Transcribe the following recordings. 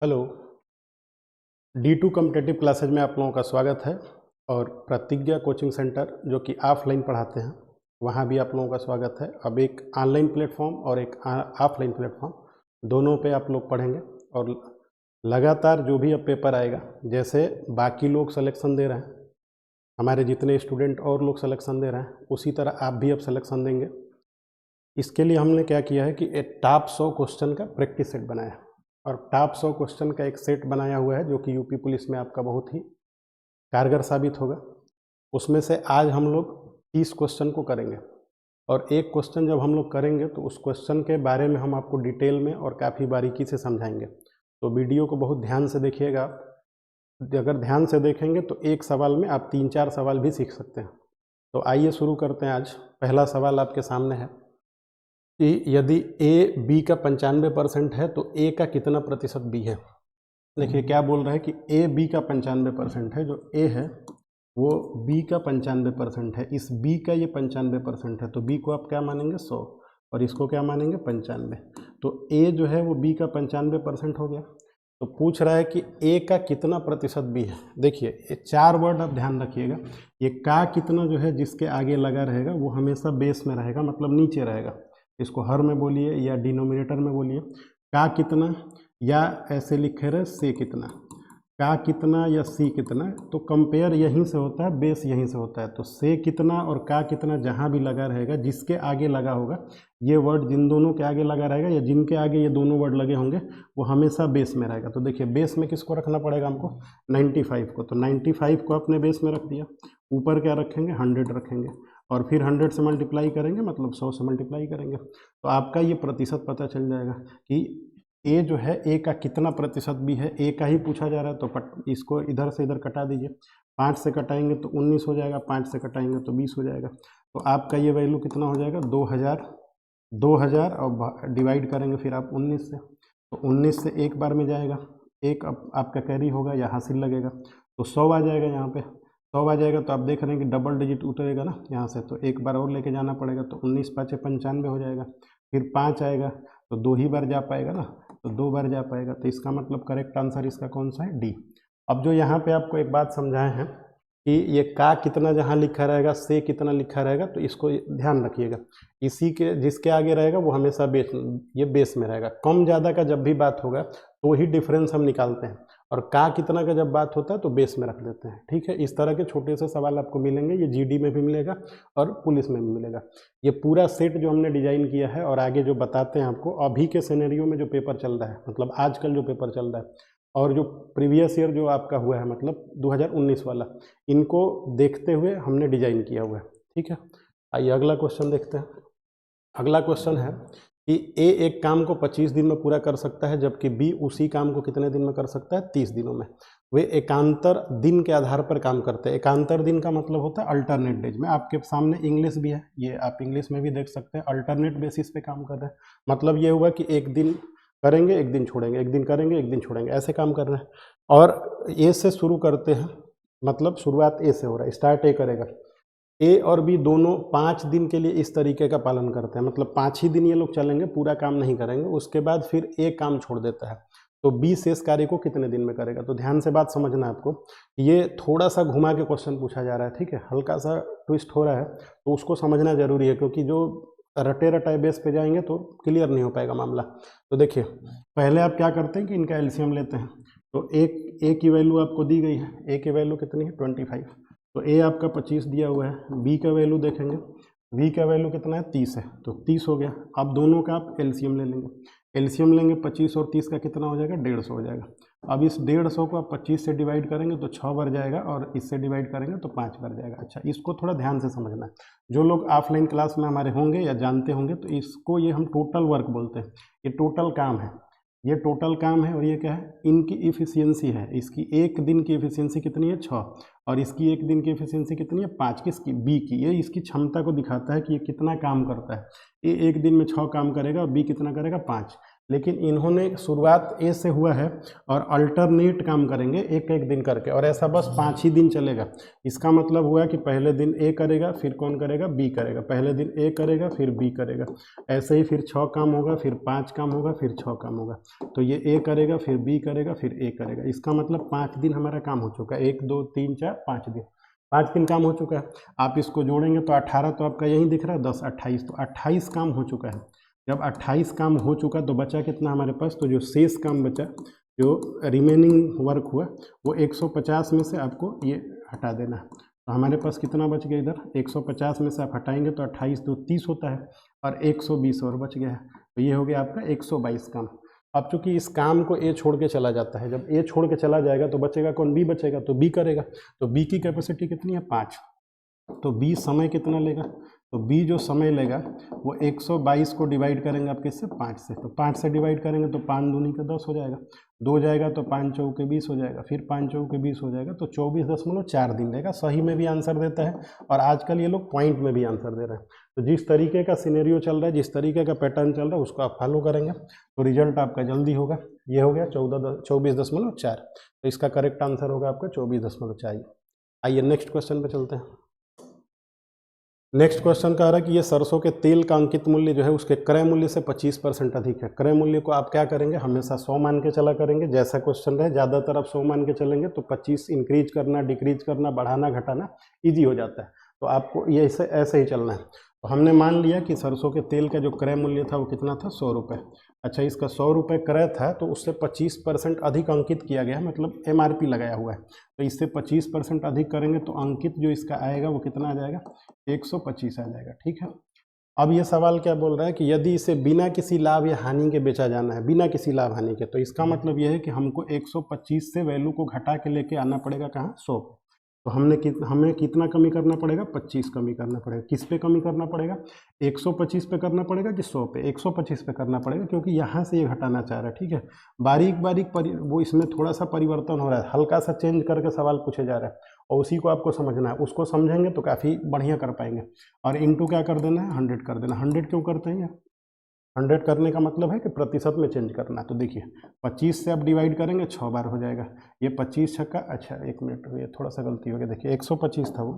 Hello. D2 competitive classes में आप लोगों का स्वागत है। और प्रतिज्ञा कोचिंग सेंटर जो कि ऑफलाइन पढ़ाते हैं वहाँ भी आप लोगों का स्वागत है। अब एक ऑनलाइन प्लेटफॉर्म और एक ऑफलाइन प्लेटफॉर्म दोनों पे आप लोग पढ़ेंगे और लगातार जो भी अब पेपर आएगा, जैसे बाकी लोग सिलेक्शन दे रहे हैं, हमारे जितने स्टूडेंट और लोग सिलेक्शन दे रहे हैं, उसी तरह आप भी अब सिलेक्शन देंगे। इसके लिए हमने क्या किया है कि एक टॉप 100 क्वेश्चन का प्रैक्टिस सेट बनाया है और टॉप 100 क्वेश्चन का एक सेट बनाया हुआ है जो कि यूपी पुलिस में आपका बहुत ही कारगर साबित होगा। उसमें से आज हम लोग 30 क्वेश्चन को करेंगे और एक क्वेश्चन जब हम लोग करेंगे तो उस क्वेश्चन के बारे में हम आपको डिटेल में और काफ़ी बारीकी से समझाएंगे। तो वीडियो को बहुत ध्यान से देखिएगा। अगर ध्यान से देखेंगे तो एक सवाल में आप 3-4 सवाल भी सीख सकते हैं। तो आइए शुरू करते हैं। आज पहला सवाल आपके सामने है कि यदि ए बी का 95% है तो ए का कितना प्रतिशत बी है। देखिए क्या बोल रहा है कि ए बी का 95% है, जो ए है वो बी का 95% है, इस बी का ये 95% है, तो बी को आप क्या मानेंगे 100 और इसको क्या मानेंगे 95। तो ए जो है वो बी का 95% हो गया। तो पूछ रहा है कि ए का कितना प्रतिशत बी है। देखिए ये 4 वर्ड आप ध्यान रखिएगा। ये का कितना जो है जिसके आगे लगा रहेगा वो हमेशा बेस में रहेगा, मतलब नीचे रहेगा। इसको हर में बोलिए या डिनोमिनेटर में बोलिए। का कितना या ऐसे लिखे रहे से कितना, का कितना या सी कितना, तो कंपेयर यहीं से होता है, बेस यहीं से होता है। तो से कितना और का कितना जहाँ भी लगा रहेगा, जिसके आगे लगा होगा ये वर्ड, जिन दोनों के आगे लगा रहेगा या जिनके आगे ये दोनों वर्ड लगे होंगे वो हमेशा बेस में रहेगा। तो देखिए बेस में किसको रखना पड़ेगा हमको 95 को, तो 95 को अपने बेस में रख दिया। ऊपर क्या रखेंगे 100 रखेंगे और फिर 100 से मल्टीप्लाई करेंगे, मतलब 100 से मल्टीप्लाई करेंगे। तो आपका ये प्रतिशत पता चल जाएगा कि ए जो है ए का कितना प्रतिशत भी है। ए का ही पूछा जा रहा है तो इसको इधर से इधर कटा दीजिए। 5 से कटाएंगे तो 19 हो जाएगा, 5 से कटाएंगे तो 20 हो जाएगा। तो आपका ये वैल्यू कितना हो जाएगा 2000 और डिवाइड करेंगे फिर आप 19 से, तो 19 से एक बार में जाएगा, एक आपका कैरी होगा या हासिल लगेगा, तो 100 आ जाएगा। यहाँ पे 100 आ जाएगा तो आप देख रहे हैं कि डबल डिजिट उतरेगा ना यहाँ से, तो एक बार और लेके जाना पड़ेगा, तो 19 5 95 हो जाएगा। फिर 5 आएगा तो 2 ही बार जा पाएगा ना, तो 2 बार जा पाएगा। तो इसका मतलब करेक्ट आंसर इसका कौन सा है डी। अब जो यहाँ पे आपको एक बात समझाए हैं कि ये का कितना जहाँ लिखा रहेगा, से कितना लिखा रहेगा, तो इसको ध्यान रखिएगा। इसी के जिसके आगे रहेगा वो हमेशा बेस, ये बेस में रहेगा। कम ज़्यादा का जब भी बात होगा तो ही डिफरेंस हम निकालते हैं, और का कितना का जब बात होता है तो बेस में रख देते हैं। ठीक है, इस तरह के छोटे से सवाल आपको मिलेंगे, ये जीडी में भी मिलेगा और पुलिस में भी मिलेगा। ये पूरा सेट जो हमने डिजाइन किया है और आगे जो बताते हैं आपको, अभी के सिनेरियो में जो पेपर चल रहा है, मतलब आजकल जो पेपर चल रहा है और जो प्रीवियस ईयर जो आपका हुआ है, मतलब 2019 वाला, इनको देखते हुए हमने डिजाइन किया हुआ है। ठीक है, आइए अगला क्वेश्चन देखते हैं। अगला क्वेश्चन है कि ए एक काम को 25 दिन में पूरा कर सकता है, जबकि बी उसी काम को कितने दिन में कर सकता है 30 दिनों में। वे एकांतर दिन के आधार पर काम करते हैं। एकांतर दिन का मतलब होता है अल्टरनेट डेज में। आपके सामने इंग्लिश भी है, ये आप इंग्लिश में भी देख सकते हैं। अल्टरनेट बेसिस पे काम कर रहे हैं, मतलब ये हुआ कि एक दिन करेंगे एक दिन छोड़ेंगे, एक दिन करेंगे एक दिन छोड़ेंगे, ऐसे काम कर रहे हैं। और ए से शुरू करते हैं, मतलब शुरुआत ए से हो रहा है, स्टार्ट ए करेगा। ए और बी दोनों 5 दिन के लिए इस तरीके का पालन करते हैं, मतलब 5 ही दिन ये लोग चलेंगे, पूरा काम नहीं करेंगे। उसके बाद फिर ए काम छोड़ देता है, तो बी शेष कार्य को कितने दिन में करेगा। तो ध्यान से बात समझना है आपको, ये थोड़ा सा घुमा के क्वेश्चन पूछा जा रहा है। ठीक है, हल्का सा ट्विस्ट हो रहा है, तो उसको समझना जरूरी है, क्योंकि जो रटे रटाए बेस पे जाएंगे तो क्लियर नहीं हो पाएगा मामला। तो देखिए पहले आप क्या करते हैं कि इनका एलसीएम लेते हैं। तो एक ए की वैल्यू आपको दी गई है, ए की वैल्यू कितनी है 25, तो ए आपका 25 दिया हुआ है। बी का वैल्यू देखेंगे, बी का वैल्यू कितना है 30 है, तो 30 हो गया। अब दोनों का आप एलसीएम ले लेंगे, एलसीएम लेंगे 25 और 30 का कितना हो जाएगा 150 हो जाएगा। अब इस 150 को आप 25 से डिवाइड करेंगे तो 6 बार जाएगा, और इससे डिवाइड करेंगे तो 5 बार जाएगा। अच्छा, इसको थोड़ा ध्यान से समझना है। जो लोग ऑफलाइन क्लास में हमारे होंगे या जानते होंगे, तो इसको ये हम टोटल वर्क बोलते हैं। ये टोटल काम है, ये टोटल काम है। और ये क्या है, इनकी इफिशियंसी है। इसकी एक दिन की इफिशियंसी कितनी है 6, और इसकी एक दिन की इफिशियंसी कितनी है 5, किसकी बी की। ये इसकी क्षमता को दिखाता है कि ये कितना काम करता है। ए एक दिन में 6 काम करेगा और बी कितना करेगा 5। लेकिन इन्होंने शुरुआत ए से हुआ है और अल्टरनेट काम करेंगे एक एक दिन करके, और ऐसा बस 5 ही दिन चलेगा। इसका मतलब हुआ कि पहले दिन ए करेगा, फिर कौन करेगा, बी करेगा, पहले दिन ए करेगा फिर बी करेगा, ऐसे ही फिर 6 काम होगा, फिर 5 काम होगा, फिर 6 काम होगा। तो ये ए करेगा फिर बी करेगा फिर ए करेगा। इसका मतलब 5 दिन हमारा काम हो चुका है, 1 2 3 4 5 दिन, 5 दिन काम हो चुका है। आप इसको जोड़ेंगे तो 18 तो आपका यहीं दिख रहा है, 10 28, तो 28 काम हो चुका है। जब 28 काम हो चुका तो बचा कितना हमारे पास, तो जो शेष काम बचा, जो रिमेनिंग वर्क हुआ, वो 150 में से आपको ये हटा देना है। तो हमारे पास कितना बच गया इधर, 150 में से आप हटाएंगे तो 28 2 30 होता है, और 120 और बच गया है। तो ये हो गया आपका 122 काम। अब चूंकि इस काम को ए छोड़ के चला जाता है, जब ए छोड़ के चला जाएगा तो बचेगा कौन, बी बचेगा, तो बी करेगा। तो बी की कैपेसिटी कितनी है, 5। तो बी समय कितना लेगा, तो बी जो समय लेगा वो 122 को डिवाइड करेंगे आप किससे, 5 से। तो 5 से डिवाइड करेंगे तो 5 दूनी का 10 हो जाएगा, 2 जाएगा तो 5 चौके 20 हो जाएगा, फिर 5 चौके 20 हो जाएगा, तो 24.4 दिन लेगा। सही में भी आंसर देता है, और आजकल ये लोग पॉइंट में भी आंसर दे रहे हैं। तो जिस तरीके का सिनेरियो चल रहा है, जिस तरीके का पैटर्न चल रहा है, उसको आप फॉलो करेंगे तो रिजल्ट आपका जल्दी होगा। ये हो गया 24.4। तो इसका करेक्ट आंसर होगा आपका 24.4। आइए नेक्स्ट क्वेश्चन पे चलते हैं। नेक्स्ट क्वेश्चन कह रहा है कि ये सरसों के तेल का अंकित मूल्य जो है उसके क्रय मूल्य से 25% अधिक है। क्रय मूल्य को आप क्या करेंगे, हमेशा 100 मान के चला करेंगे। जैसा क्वेश्चन रहे ज़्यादातर आप 100 मान के चलेंगे तो 25 इंक्रीज करना, डिक्रीज करना, बढ़ाना घटाना ईजी हो जाता है। तो आपको ये ऐसे ही चलना है। तो हमने मान लिया कि सरसों के तेल का जो क्रय मूल्य था वो कितना था, 100 रुपये। अच्छा, इसका 100 रुपये क्रय था तो उससे 25% अधिक अंकित किया गया है, मतलब MRP लगाया हुआ है। तो इससे 25% अधिक करेंगे तो अंकित जो इसका आएगा वो कितना आ जाएगा, 125 आ जाएगा। ठीक है। अब ये सवाल क्या बोल रहा है कि यदि इसे बिना किसी लाभ या हानि के बेचा जाना है, बिना किसी लाभ हानि के, तो इसका मतलब यह है कि हमको 125 से वैल्यू को घटा के लेके आना पड़ेगा कहाँ, 100। तो हमें कितना कमी करना पड़ेगा, 25 कमी करना पड़ेगा। किस पे कमी करना पड़ेगा, 125 पे करना पड़ेगा कि 100 पे, 125 पे करना पड़ेगा, क्योंकि यहाँ से ये घटाना चाह रहा है। ठीक है, बारीक बारीक वो इसमें थोड़ा सा परिवर्तन हो रहा है, हल्का सा चेंज करके सवाल पूछे जा रहा है, और उसी को आपको समझना है। उसको समझेंगे तो काफ़ी बढ़िया कर पाएंगे। और इंटू क्या कर देना है, 100 कर देना। 100 क्यों करते हैं, 100 करने का मतलब है कि प्रतिशत में चेंज करना। तो देखिए 25 से आप डिवाइड करेंगे 6 बार हो जाएगा। ये 25 छक्का, अच्छा 1 मिनट, ये थोड़ा सा गलती हो गया। देखिए 125 था वो,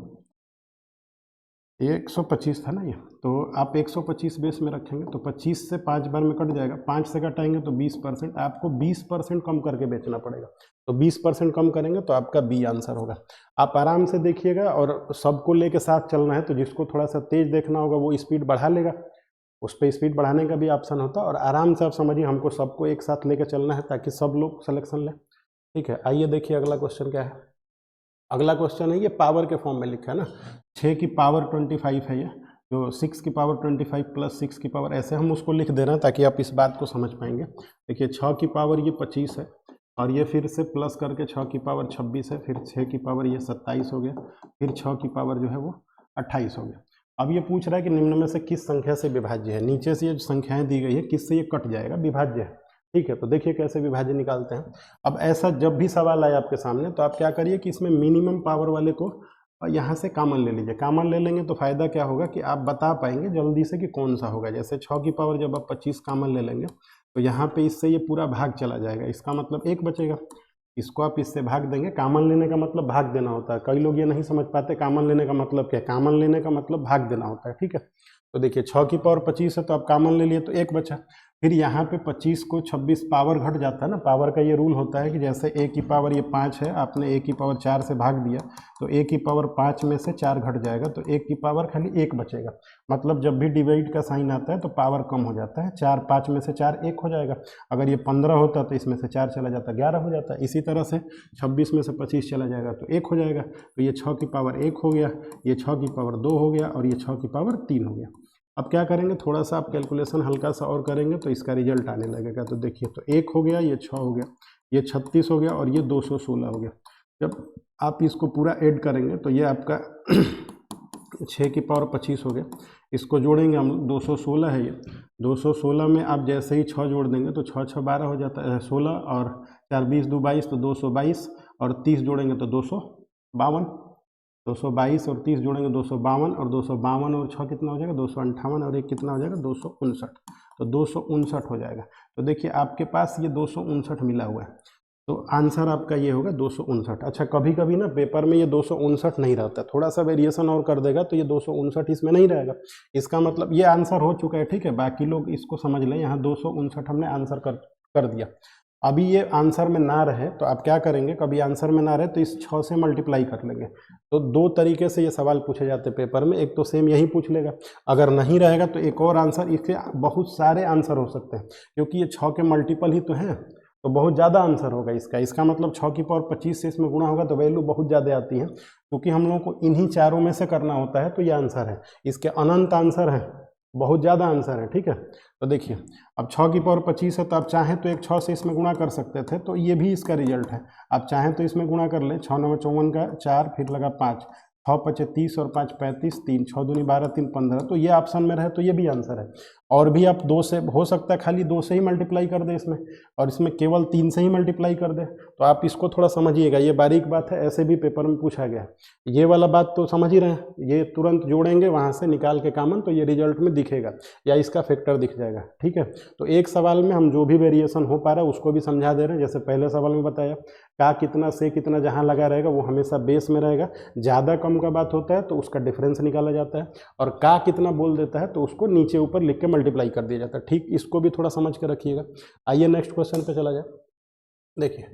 ये 125 था ना ये, तो आप 125 बेस में रखेंगे तो 25 से 5 बार में कट जाएगा। 5 से कटाएंगे तो 20%, आपको 20% कम करके बेचना पड़ेगा। तो 20% कम करेंगे तो आपका बी आंसर होगा। आप आराम से देखिएगा, और सबको लेके साथ चलना है। तो जिसको थोड़ा सा तेज देखना होगा वो स्पीड बढ़ा लेगा, उस पर स्पीड बढ़ाने का भी ऑप्शन होता है। और आराम से आप समझिए, हमको सबको एक साथ लेकर चलना है ताकि सब लोग सिलेक्शन लें। ठीक है, आइए देखिए अगला क्वेश्चन क्या है। अगला क्वेश्चन है, ये पावर के फॉर्म में लिखा है ना, 6 की पावर 25 है ये, जो 6 की पावर 25 प्लस 6 की पावर, ऐसे हम उसको लिख दे रहे हैं ताकि आप इस बात को समझ पाएंगे। देखिए 6 की पावर ये 25 है, और ये फिर से प्लस करके 6 की पावर 26 है, फिर 6 की पावर ये 27 हो गया, फिर 6 की पावर जो है वो 28 हो गया। अब ये पूछ रहा है कि निम्न में से किस संख्या से विभाज्य है। नीचे से ये जो संख्याएं दी गई है किससे ये कट जाएगा, विभाज्य है। ठीक है, तो देखिए कैसे विभाज्य निकालते हैं। अब ऐसा जब भी सवाल आए आपके सामने तो आप क्या करिए कि इसमें मिनिमम पावर वाले को यहाँ से कॉमन ले लीजिए। कॉमन ले लेंगे तो फायदा क्या होगा कि आप बता पाएंगे जल्दी से कि कौन सा होगा। जैसे 6 की पावर जब आप 25 कॉमन ले लेंगे तो यहाँ पे इससे ये पूरा भाग चला जाएगा, इसका मतलब 1 बचेगा। इसको आप इससे भाग देंगे। कॉमन लेने का मतलब भाग देना होता है, कई लोग ये नहीं समझ पाते कॉमन लेने का मतलब क्या है। कॉमन लेने का मतलब भाग देना होता है। ठीक है, तो देखिए 6 की पावर 25 है तो आप कॉमन ले लिए तो 1 बचा। फिर यहाँ पे 25 को 26 पावर घट जाता है ना, पावर का ये रूल होता है कि जैसे a की पावर ये 5 है, आपने a की पावर 4 से भाग दिया तो a की पावर 5 में से 4 घट जाएगा, तो a की पावर खाली 1 बचेगा। मतलब जब भी डिवाइड का साइन आता है तो पावर कम हो जाता है। 4 5 में से 4 1 हो जाएगा। अगर ये 15 होता तो इसमें से 4 चला जाता 11 हो जाता। इसी तरह से 26 में से 25 चला जाएगा तो 1 हो जाएगा। तो ये 6 की पावर 1 हो गया, ये 6 की पावर 2 हो गया, और ये 6 की पावर 3 हो गया। अब क्या करेंगे, थोड़ा सा आप कैलकुलेशन हल्का सा और करेंगे तो इसका रिजल्ट आने लगेगा। तो देखिए, तो 1 हो गया, ये 6 हो गया, ये 36 हो गया, और ये 216 हो गया। जब आप इसको पूरा ऐड करेंगे तो ये आपका 6 की पावर 25 हो गया। इसको जोड़ेंगे हम, 216 है ये, 216 में आप जैसे ही 6 जोड़ देंगे तो 6 6 12 हो जाता है 16, और 4 20 2 22 तो 222, और 30 जोड़ेंगे तो 252, 222 और 30 जोड़ेंगे 252, और 252 और 6 कितना हो जाएगा 258, और 1 कितना हो जाएगा 259। तो 259 हो जाएगा। तो देखिए आपके पास ये 259 मिला हुआ है, तो आंसर आपका ये होगा 259। अच्छा, कभी कभी ना पेपर में ये 259 नहीं रहता, थोड़ा सा वेरिएशन और कर देगा तो ये 259 इसमें नहीं रहेगा। इसका मतलब ये आंसर हो चुका है, ठीक है। बाकी लोग इसको समझ लें, यहाँ 259 हमने आंसर कर दिया। अभी ये आंसर में ना रहे तो आप क्या करेंगे, कभी आंसर में ना रहे तो इस 6 से मल्टीप्लाई कर लेंगे। तो दो तरीके से ये सवाल पूछे जाते हैं पेपर में, एक तो सेम यही पूछ लेगा, अगर नहीं रहेगा तो एक और आंसर, इसके बहुत सारे आंसर हो सकते हैं क्योंकि ये 6 के मल्टीपल ही तो हैं, तो बहुत ज़्यादा आंसर होगा इसका मतलब 6 की पावर 25 से इसमें गुणा होगा तो वैल्यू बहुत ज़्यादा आती है, क्योंकि हम लोगों को इन्हीं चारों में से करना होता है। तो ये आंसर है, इसके अनंत आंसर हैं, बहुत ज़्यादा आंसर है, ठीक है। तो देखिए अब 6 की पावर 25 है, तो आप चाहें तो एक 6 से इसमें गुणा कर सकते थे, तो ये भी इसका रिजल्ट है। आप चाहें तो इसमें गुणा कर लें, 6 9 54 का 4, फिर लगा 5, 6 5 30 और 5 35, 3 6 दूनी 12 3 15, तो ये ऑप्शन में रहे तो ये भी आंसर है। और भी आप 2 से हो सकता है, खाली 2 से ही मल्टीप्लाई कर दे इसमें, और इसमें केवल 3 से ही मल्टीप्लाई कर दे। तो आप इसको थोड़ा समझिएगा, ये बारीक बात है, ऐसे भी पेपर में पूछा गया है। ये वाला बात तो समझ ही रहे हैं, ये तुरंत जोड़ेंगे वहाँ से निकाल के कॉमन, तो ये रिजल्ट में दिखेगा या इसका फैक्टर दिख जाएगा, ठीक है। तो एक सवाल में हम जो भी वेरिएशन हो पा रहा है उसको भी समझा दे रहे हैं। जैसे पहले सवाल में बताया, का कितना से कितना जहाँ लगा रहेगा वो हमेशा बेस में रहेगा, ज़्यादा कम का बात होता है तो उसका डिफरेंस निकाला जाता है, और का कितना बोल देता है तो उसको नीचे ऊपर लिख के मल्टीप्लाई कर दिया जाता है, ठीक। इसको भी थोड़ा समझ के रखिएगा। आइए नेक्स्ट क्वेश्चन पे चला जाए। देखिए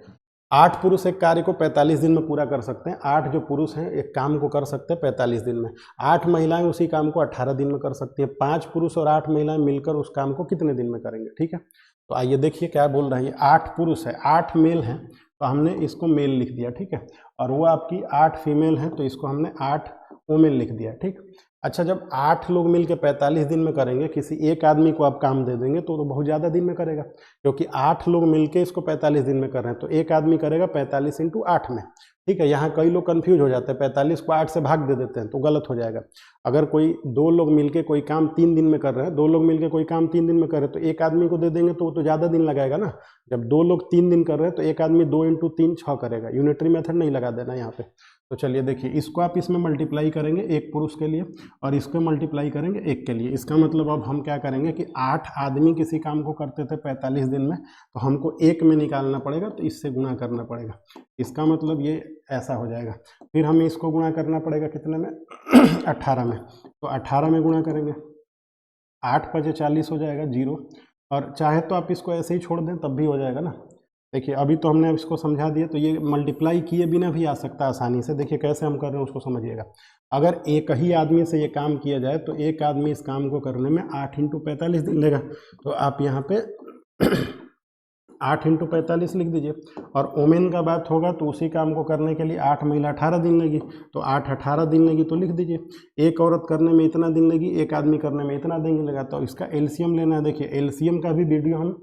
8 पुरुष एक कार्य को 45 दिन में पूरा कर सकते हैं। 8 जो पुरुष हैं एक काम को कर सकते हैं 45 दिन में। 8 महिलाएं उसी काम को 18 दिन में कर सकती हैं। 5 पुरुष और 8 महिलाएं मिलकर उस काम को कितने दिन में करेंगे, ठीक है। तो आइए देखिए क्या बोल रहा है ये। 8 पुरुष है, 8 मेल हैं, तो हमने इसको मेल लिख दिया, ठीक है। और वो आपकी 8 फीमेल हैं, तो इसको हमने 8 वोमेन लिख दिया, ठीक। अच्छा, जब 8 लोग मिलकर 45 दिन में करेंगे, किसी एक आदमी को आप काम दे देंगे तो बहुत ज़्यादा दिन में करेगा, क्योंकि 8 लोग मिलकर इसको 45 दिन में कर रहे हैं, तो एक आदमी करेगा 45 × 8 में, ठीक है। यहाँ कई लोग कंफ्यूज हो जाते हैं, 45 को 8 से भाग दे देते हैं तो गलत हो जाएगा। अगर कोई 2 लोग मिलके कोई काम 3 दिन में कर रहे हैं, 2 लोग मिलके कोई काम 3 दिन में कर रहे हैं, तो एक आदमी को दे देंगे तो वो तो ज़्यादा दिन लगाएगा ना। जब 2 लोग 3 दिन कर रहे हैं तो एक आदमी 2 × 3 6 करेगा, यूनिटरी मेथड नहीं लगा देना यहाँ पे। तो चलिए देखिए, इसको आप इसमें मल्टीप्लाई करेंगे एक पुरुष के लिए, और इसको मल्टीप्लाई करेंगे एक के लिए। इसका मतलब अब हम क्या करेंगे कि 8 आदमी किसी काम को करते थे 45 दिन में, तो हमको एक में निकालना पड़ेगा, तो इससे गुणा करना पड़ेगा। इसका मतलब ये ऐसा हो जाएगा। फिर हमें इसको गुणा करना पड़ेगा कितने में 18 में, तो 18 में गुणा करेंगे, 8 5 40 हो जाएगा 0, और चाहे तो आप इसको ऐसे ही छोड़ दें तब भी हो जाएगा ना। देखिए अभी तो हमने इसको समझा दिया, तो ये मल्टीप्लाई किए बिना भी आ सकता है आसानी से। देखिए कैसे हम कर रहे हैं उसको समझिएगा। अगर एक ही आदमी से ये काम किया जाए तो एक आदमी इस काम को करने में 8 × 45 दिन लेगा, तो आप यहाँ पे 8 × 45 लिख दीजिए। और ओमेन का बात होगा तो उसी काम को करने के लिए 8 महिला 18 दिन लगी, तो 8 18 दिन लगी, तो लिख दीजिए। एक औरत करने में इतना दिन लगी, एक आदमी करने में इतना दिन लगा, तो इसका एलसीएम लेना है। देखिए एलसीएम का भी वीडियो हम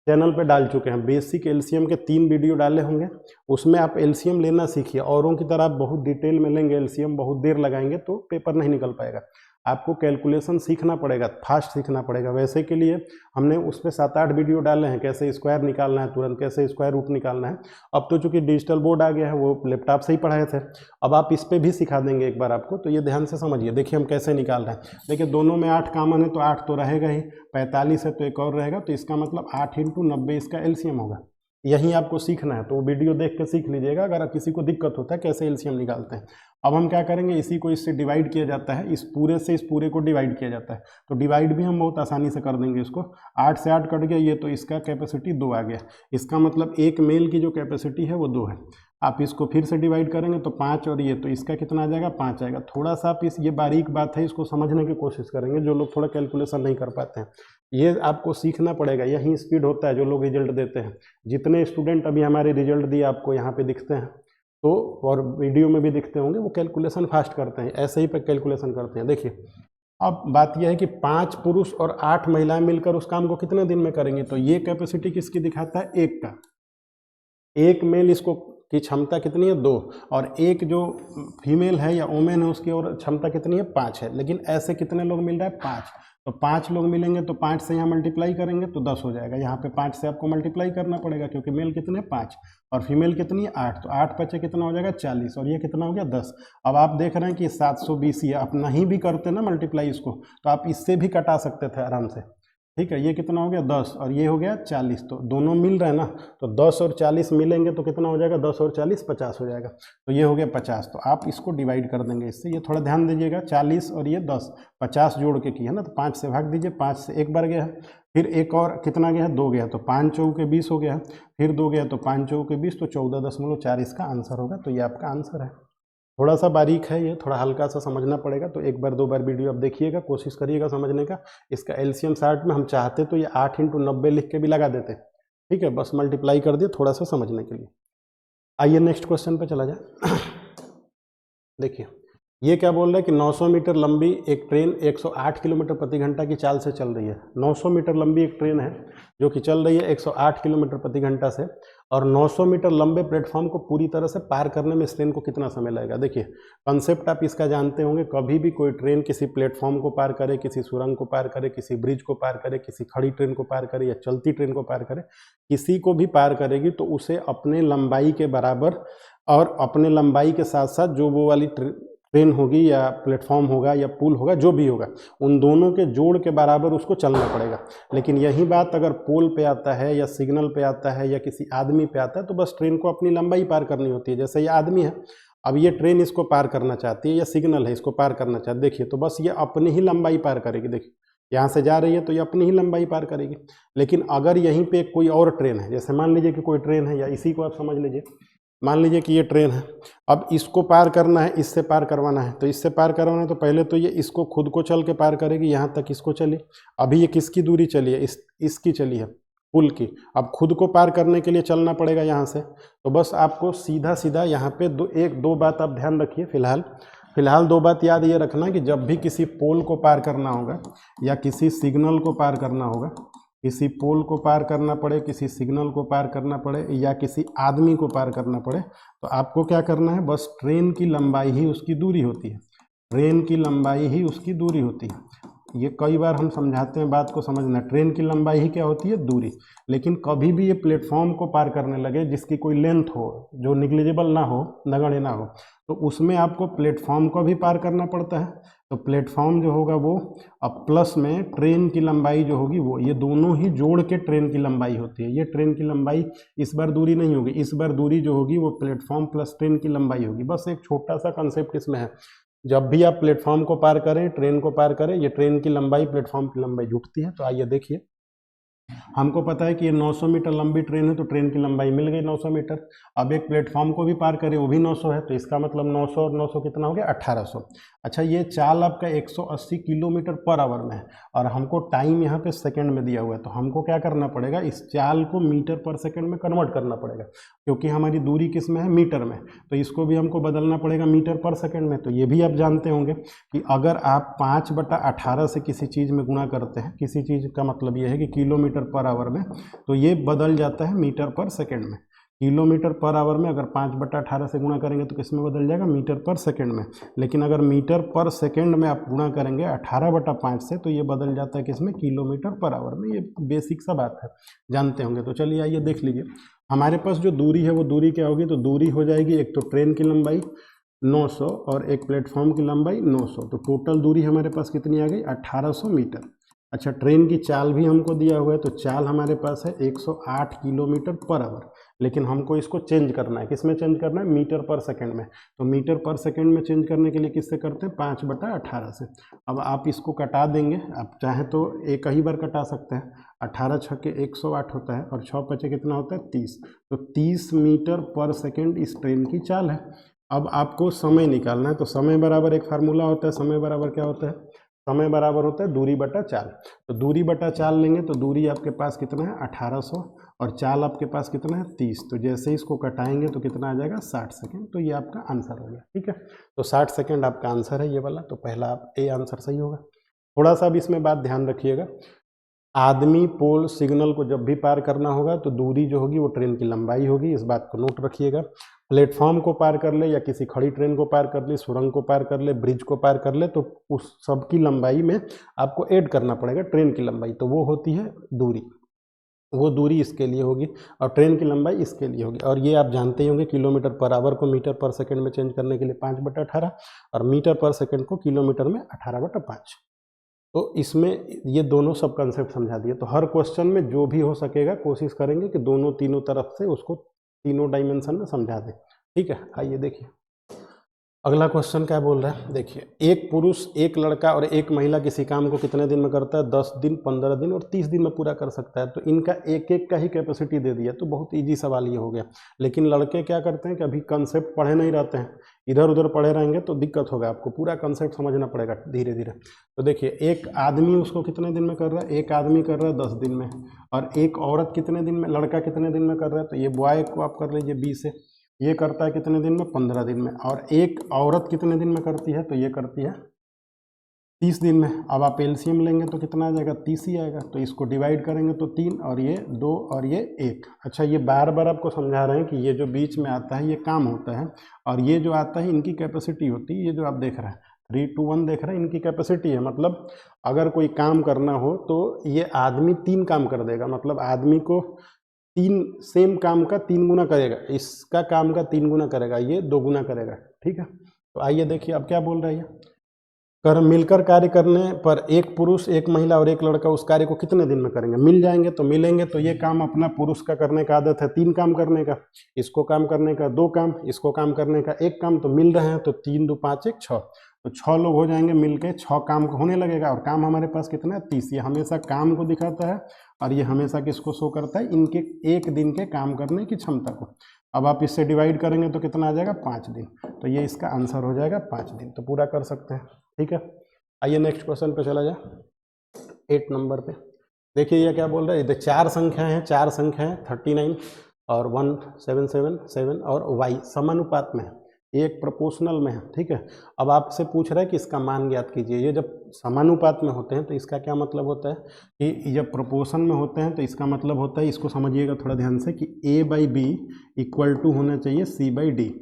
चैनल पे डाल चुके हैं, बेसिक एलसीएम के 3 वीडियो डाले होंगे, उसमें आप एलसीएम लेना सीखिए। औरों की तरह आप बहुत डिटेल में लेंगे एलसीएम, बहुत देर लगाएंगे तो पेपर नहीं निकल पाएगा। आपको कैलकुलेशन सीखना पड़ेगा, फास्ट सीखना पड़ेगा। वैसे के लिए हमने उस पर 7-8 वीडियो डाले हैं, कैसे स्क्वायर निकालना है तुरंत, कैसे स्क्वायर रूट निकालना है। अब तो चूंकि डिजिटल बोर्ड आ गया है, वो लैपटॉप से ही पढ़ाए थे, अब आप इस पर भी सिखा देंगे एक बार आपको, तो ये ध्यान से समझिए। देखिए हम कैसे निकाल रहे हैं। देखिए दोनों में 8 कॉमन है तो 8 तो रहेगा ही, 45 है तो एक और रहेगा, तो इसका मतलब 8 × 90 इसका एलसीएम होगा। यही आपको सीखना है, तो वो वीडियो देख के सीख लीजिएगा अगर किसी को दिक्कत होता है कैसे एलसीएम निकालते हैं। अब हम क्या करेंगे, इसी को इससे डिवाइड किया जाता है, इस पूरे से इस पूरे को डिवाइड किया जाता है, तो डिवाइड भी हम बहुत आसानी से कर देंगे इसको। 8 से 8 कट गया ये, तो इसका कैपेसिटी 2 आ गया। इसका मतलब एक मेल की जो कैपेसिटी है वो 2 है। आप इसको फिर से डिवाइड करेंगे तो 5, और ये तो इसका कितना आ जाएगा 5 आएगा। थोड़ा सा आप ये बारीक बात है, इसको समझने की कोशिश करेंगे जो लोग थोड़ा कैलकुलेशन नहीं कर पाते हैं। ये आपको सीखना पड़ेगा, यही स्पीड होता है जो लोग रिजल्ट देते हैं। जितने स्टूडेंट अभी हमारे रिजल्ट दिए आपको यहाँ पे दिखते हैं, तो और वीडियो में भी दिखते होंगे, वो कैलकुलेशन फास्ट करते हैं, ऐसे ही पे कैलकुलेशन करते हैं। देखिए अब बात यह है कि 5 पुरुष और 8 महिलाएं मिलकर उस काम को कितने दिन में करेंगी, तो ये कैपेसिटी किसकी दिखाता है, एक का। एक मेल इसको की क्षमता कितनी है 2, और एक जो फीमेल है या वोमेन है उसकी और क्षमता कितनी है 5 है। लेकिन ऐसे कितने लोग मिल रहा है 5, तो 5 लोग मिलेंगे तो 5 से यहाँ मल्टीप्लाई करेंगे तो 10 हो जाएगा। यहाँ पे 5 से आपको मल्टीप्लाई करना पड़ेगा, क्योंकि मेल कितने 5 और फीमेल कितनी है 8, तो 8 5 कितना हो जाएगा 40, और ये कितना हो गया 10। अब आप देख रहे हैं कि 720 ही है। आप नहीं भी करते ना मल्टीप्लाई इसको, तो आप इससे भी कटा सकते थे आराम से। ठीक है, ये कितना हो गया 10 और ये हो गया 40, तो दोनों मिल रहे हैं ना, तो 10 और 40 मिलेंगे तो कितना हो जाएगा, 10 और 40 50 हो जाएगा, तो ये हो गया 50। तो आप इसको डिवाइड कर देंगे इससे, ये थोड़ा ध्यान दीजिएगा, 40 और ये 10, 50 जोड़ के किया ना, तो 5 से भाग दीजिए, 5 से एक बार गया है, फिर एक और कितना गया है, 2 गया, तो 5 चौके 20 हो गया है, फिर 2 गया तो 5 चौके 20, तो 14.4 इसका आंसर होगा। तो ये आपका आंसर है। थोड़ा सा बारीक है ये, थोड़ा हल्का सा समझना पड़ेगा, तो एक बार 2 बार वीडियो आप देखिएगा, कोशिश करिएगा समझने का। इसका एलसीएम शार्ट में हम चाहते तो ये 8 × 90 लिख के भी लगा देते, ठीक है, बस मल्टीप्लाई कर दिए थोड़ा सा समझने के लिए। आइए नेक्स्ट क्वेश्चन पे चला जाए। देखिए ये क्या बोल रहा है कि 900 मीटर लंबी एक ट्रेन 108 किलोमीटर प्रति घंटा की चाल से चल रही है। 900 मीटर लंबी एक ट्रेन है जो कि चल रही है 108 किलोमीटर प्रति घंटा से, और 900 मीटर लंबे प्लेटफॉर्म को पूरी तरह से पार करने में इस ट्रेन को कितना समय लगेगा। देखिए कंसेप्ट आप इसका जानते होंगे, कभी भी कोई ट्रेन किसी प्लेटफॉर्म को पार करे, किसी सुरंग को पार करे, किसी ब्रिज को पार करे, किसी खड़ी ट्रेन को पार करे या चलती ट्रेन को पार करे, किसी को भी पार करेगी तो उसे अपने लंबाई के बराबर और अपने लंबाई के साथ साथ जो वो वाली ट्रेन होगी या प्लेटफॉर्म होगा या पुल होगा, जो भी होगा, उन दोनों के जोड़ के बराबर उसको चलना पड़ेगा। लेकिन यही बात अगर पोल पे आता है या सिग्नल पे आता है या किसी आदमी पे आता है तो बस ट्रेन को अपनी लंबाई पार करनी होती है। जैसे ये आदमी है, अब ये ट्रेन इसको पार करना चाहती है या सिग्नल है इसको पार करना चाहती है, देखिए तो बस ये अपनी ही लंबाई पार करेगी। देखिए यहाँ से जा रही है तो ये अपनी ही लंबाई पार करेगी। लेकिन अगर यहीं पे कोई और ट्रेन है, जैसे मान लीजिए कि कोई ट्रेन है, या इसी को आप समझ लीजिए, मान लीजिए कि ये ट्रेन है, अब इसको पार करना है, इससे पार करवाना है, तो इससे पार करवाना है तो पहले तो ये इसको खुद को चल के पार करेगी, यहाँ तक इसको चली। अभी ये किसकी दूरी चली है, इसकी चली है, पुल की। अब खुद को पार करने के लिए चलना पड़ेगा यहाँ से, तो बस आपको सीधा सीधा यहाँ पे दो बात आप ध्यान रखिए। फिलहाल 2 बात याद ये रखना कि जब भी किसी पोल को पार करना होगा या किसी सिग्नल को पार करना होगा, किसी पोल को पार करना पड़े, किसी सिग्नल को पार करना पड़े या किसी आदमी को पार करना पड़े, तो आपको क्या करना है, बस ट्रेन की लंबाई ही उसकी दूरी होती है। ट्रेन की लंबाई ही उसकी दूरी होती है। ये कई बार हम समझाते हैं, बात को समझना, ट्रेन की लंबाई ही क्या होती है, दूरी। लेकिन कभी भी ये प्लेटफॉर्म को पार करने लगे जिसकी कोई लेंथ हो, जो निग्लिजिबल ना हो, नगण्य ना हो, तो उसमें आपको प्लेटफॉर्म को भी पार करना पड़ता है। तो प्लेटफॉर्म जो होगा वो अब प्लस में ट्रेन की लंबाई जो होगी वो, ये दोनों ही जोड़ के ट्रेन की लंबाई होती है। ये ट्रेन की लंबाई इस बार दूरी नहीं होगी, इस बार दूरी जो होगी वो प्लेटफॉर्म प्लस ट्रेन की लंबाई होगी। बस एक छोटा सा कंसेप्ट इसमें है, जब भी आप प्लेटफॉर्म को पार करें, ट्रेन को पार करें, ये ट्रेन की लंबाई प्लेटफॉर्म की लंबाई जुटती है। तो आइए देखिए, हमको पता है कि ये 900 मीटर लंबी ट्रेन है, तो ट्रेन की लंबाई मिल गई 900 मीटर। अब एक प्लेटफॉर्म को भी पार करें, वो भी 900 है, तो इसका मतलब 900 और 900 कितना हो गया, 1800। अच्छा, ये चाल आपका 180 किलोमीटर पर आवर में है और हमको टाइम यहाँ पे सेकंड में दिया हुआ है, तो हमको क्या करना पड़ेगा, इस चाल को मीटर पर सेकंड में कन्वर्ट करना पड़ेगा, क्योंकि हमारी दूरी किस में है, मीटर में, तो इसको भी हमको बदलना पड़ेगा मीटर पर सेकंड में। तो ये भी आप जानते होंगे कि अगर आप 5/18 से किसी चीज़ में गुणा करते हैं, किसी चीज़ का मतलब ये है कि किलोमीटर पर आवर में, तो ये बदल जाता है मीटर पर सेकंड में। किलोमीटर पर आवर में अगर 5/18 से गुणा करेंगे तो किस में बदल जाएगा, मीटर पर सेकंड में। लेकिन अगर मीटर पर सेकंड में आप गुणा करेंगे 18/5 से, तो ये बदल जाता है किसमें, किलोमीटर पर आवर में। ये बेसिक सा बात है, जानते होंगे। तो चलिए आइए देख लीजिए, हमारे पास जो दूरी है वो दूरी क्या होगी, तो दूरी हो जाएगी, एक तो ट्रेन की लंबाई 900 और एक प्लेटफॉर्म की लंबाई 900, तो टोटल दूरी हमारे पास कितनी आ गई, 1800 मीटर। अच्छा, ट्रेन की चाल भी हमको दिया हुआ है, तो चाल हमारे पास है 108 किलोमीटर पर आवर, लेकिन हमको इसको चेंज करना है, किस में चेंज करना है, मीटर पर सेकंड में। तो मीटर पर सेकंड में चेंज करने के लिए किससे करते हैं, 5/18 से। अब आप इसको कटा देंगे, आप चाहे तो एक ही बार कटा सकते हैं, 18 × 6 = 108 होता है और 6 × 5 कितना होता है, 30। तो 30 मीटर पर सेकेंड इस ट्रेन की चाल है। अब आपको समय निकालना है, तो समय बराबर एक फार्मूला होता है, समय बराबर क्या होता है, समय बराबर होता है दूरी बटा चाल। तो दूरी बटा चाल लेंगे तो दूरी आपके पास कितना है, 1800, और चाल आपके पास कितना है, 30। तो जैसे इसको कटाएंगे तो कितना आ जाएगा, 60 सेकेंड। तो ये आपका आंसर हो गया, ठीक है। तो 60 सेकेंड आपका आंसर है ये वाला, तो पहला आप ए आंसर सही होगा। थोड़ा सा अब इसमें बात ध्यान रखिएगा, आदमी पोल सिग्नल को जब भी पार करना होगा तो दूरी जो होगी वो ट्रेन की लंबाई होगी, इस बात को नोट रखिएगा। प्लेटफॉर्म को पार कर ले या किसी खड़ी ट्रेन को पार कर ले, सुरंग को पार कर ले, ब्रिज को पार कर ले, तो उस सब की लंबाई में आपको ऐड करना पड़ेगा ट्रेन की लंबाई, तो वो होती है दूरी। वो दूरी इसके लिए होगी और ट्रेन की लंबाई इसके लिए होगी। और ये आप जानते ही होंगे, किलोमीटर पर आवर को मीटर पर सेकंड में चेंज करने के लिए 5/18 और मीटर पर सेकंड को किलोमीटर में 18/5। तो इसमें ये दोनों सब कंसेप्ट समझा दिए। तो हर क्वेश्चन में जो भी हो सकेगा कोशिश करेंगे कि दोनों तीनों तरफ से उसको तीनों डायमेंशन में समझा दें। ठीक है, आइए देखिए अगला क्वेश्चन क्या बोल रहा है। देखिए, एक पुरुष, एक लड़का और एक महिला किसी काम को कितने दिन में करता है? 10 दिन, 15 दिन और 30 दिन में पूरा कर सकता है। तो इनका एक एक का ही कैपेसिटी दे दिया, तो बहुत इजी सवाल ये हो गया। लेकिन लड़के क्या करते हैं कि अभी कंसेप्ट पढ़े नहीं रहते हैं, इधर उधर पढ़े रहेंगे तो दिक्कत होगा, आपको पूरा कंसेप्ट समझना पड़ेगा धीरे धीरे। तो देखिए, एक आदमी उसको कितने दिन में कर रहा है? एक आदमी कर रहा है 10 दिन में। और एक औरत कितने दिन में, लड़का कितने दिन में कर रहा है? तो ये बॉय को आप कर लीजिए 20 से, ये करता है कितने दिन में? 15 दिन में। और एक औरत कितने दिन में करती है? तो ये करती है 30 दिन में। अब आप एलसीएम लेंगे तो कितना आ जाएगा? 30 ही आएगा। तो इसको डिवाइड करेंगे तो 3 और ये 2 और ये 1। अच्छा, ये बार बार आपको समझा रहे हैं कि ये जो बीच में आता है ये काम होता है, और ये जो आता है इनकी कैपेसिटी होती है। ये जो आप देख रहे हैं 3 2 1 देख रहे हैं, इनकी कैपेसिटी है। मतलब अगर कोई काम करना हो तो ये आदमी 3 काम कर देगा, मतलब आदमी को 3 सेम काम का 3 गुना करेगा, इसका काम का 3 गुना करेगा, ये 2 गुना करेगा। ठीक है, तो आइए देखिए अब क्या बोल रहा है ये। कर मिलकर कार्य करने पर एक पुरुष, एक महिला और एक लड़का उस कार्य को कितने दिन में करेंगे? मिल जाएंगे तो मिलेंगे तो ये काम अपना पुरुष का करने का आदत है 3 काम करने का, इसको काम करने का 2 काम, इसको काम करने का 1 काम। तो मिल रहे हैं तो 3 2 5 1 6, तो 6 लोग हो जाएंगे मिलके, 6 काम होने लगेगा। और काम हमारे पास कितना है? 30। ये हमेशा काम को दिखाता है और ये हमेशा किसको शो करता है? इनके एक दिन के काम करने की क्षमता को। अब आप इससे डिवाइड करेंगे तो कितना आ जाएगा? 5 दिन। तो ये इसका आंसर हो जाएगा 5 दिन। तो पूरा कर सकते हैं। ठीक है, आइए नेक्स्ट क्वेश्चन पे चला जाए 8 नंबर पे। देखिए ये क्या बोल रहा है। 4 संख्याएं हैं, 4 संख्याएं 39 और 1777 और y समानुपात में है, एक प्रोपोर्शनल में है। ठीक है, अब आपसे पूछ रहा है कि इसका मान ज्ञात कीजिए। ये जब समानुपात में होते हैं तो इसका क्या मतलब होता है कि जब प्रोपोर्शन में होते हैं तो इसका मतलब होता है, इसको समझिएगा थोड़ा ध्यान से, कि a/b इक्वल टू होना चाहिए c/d।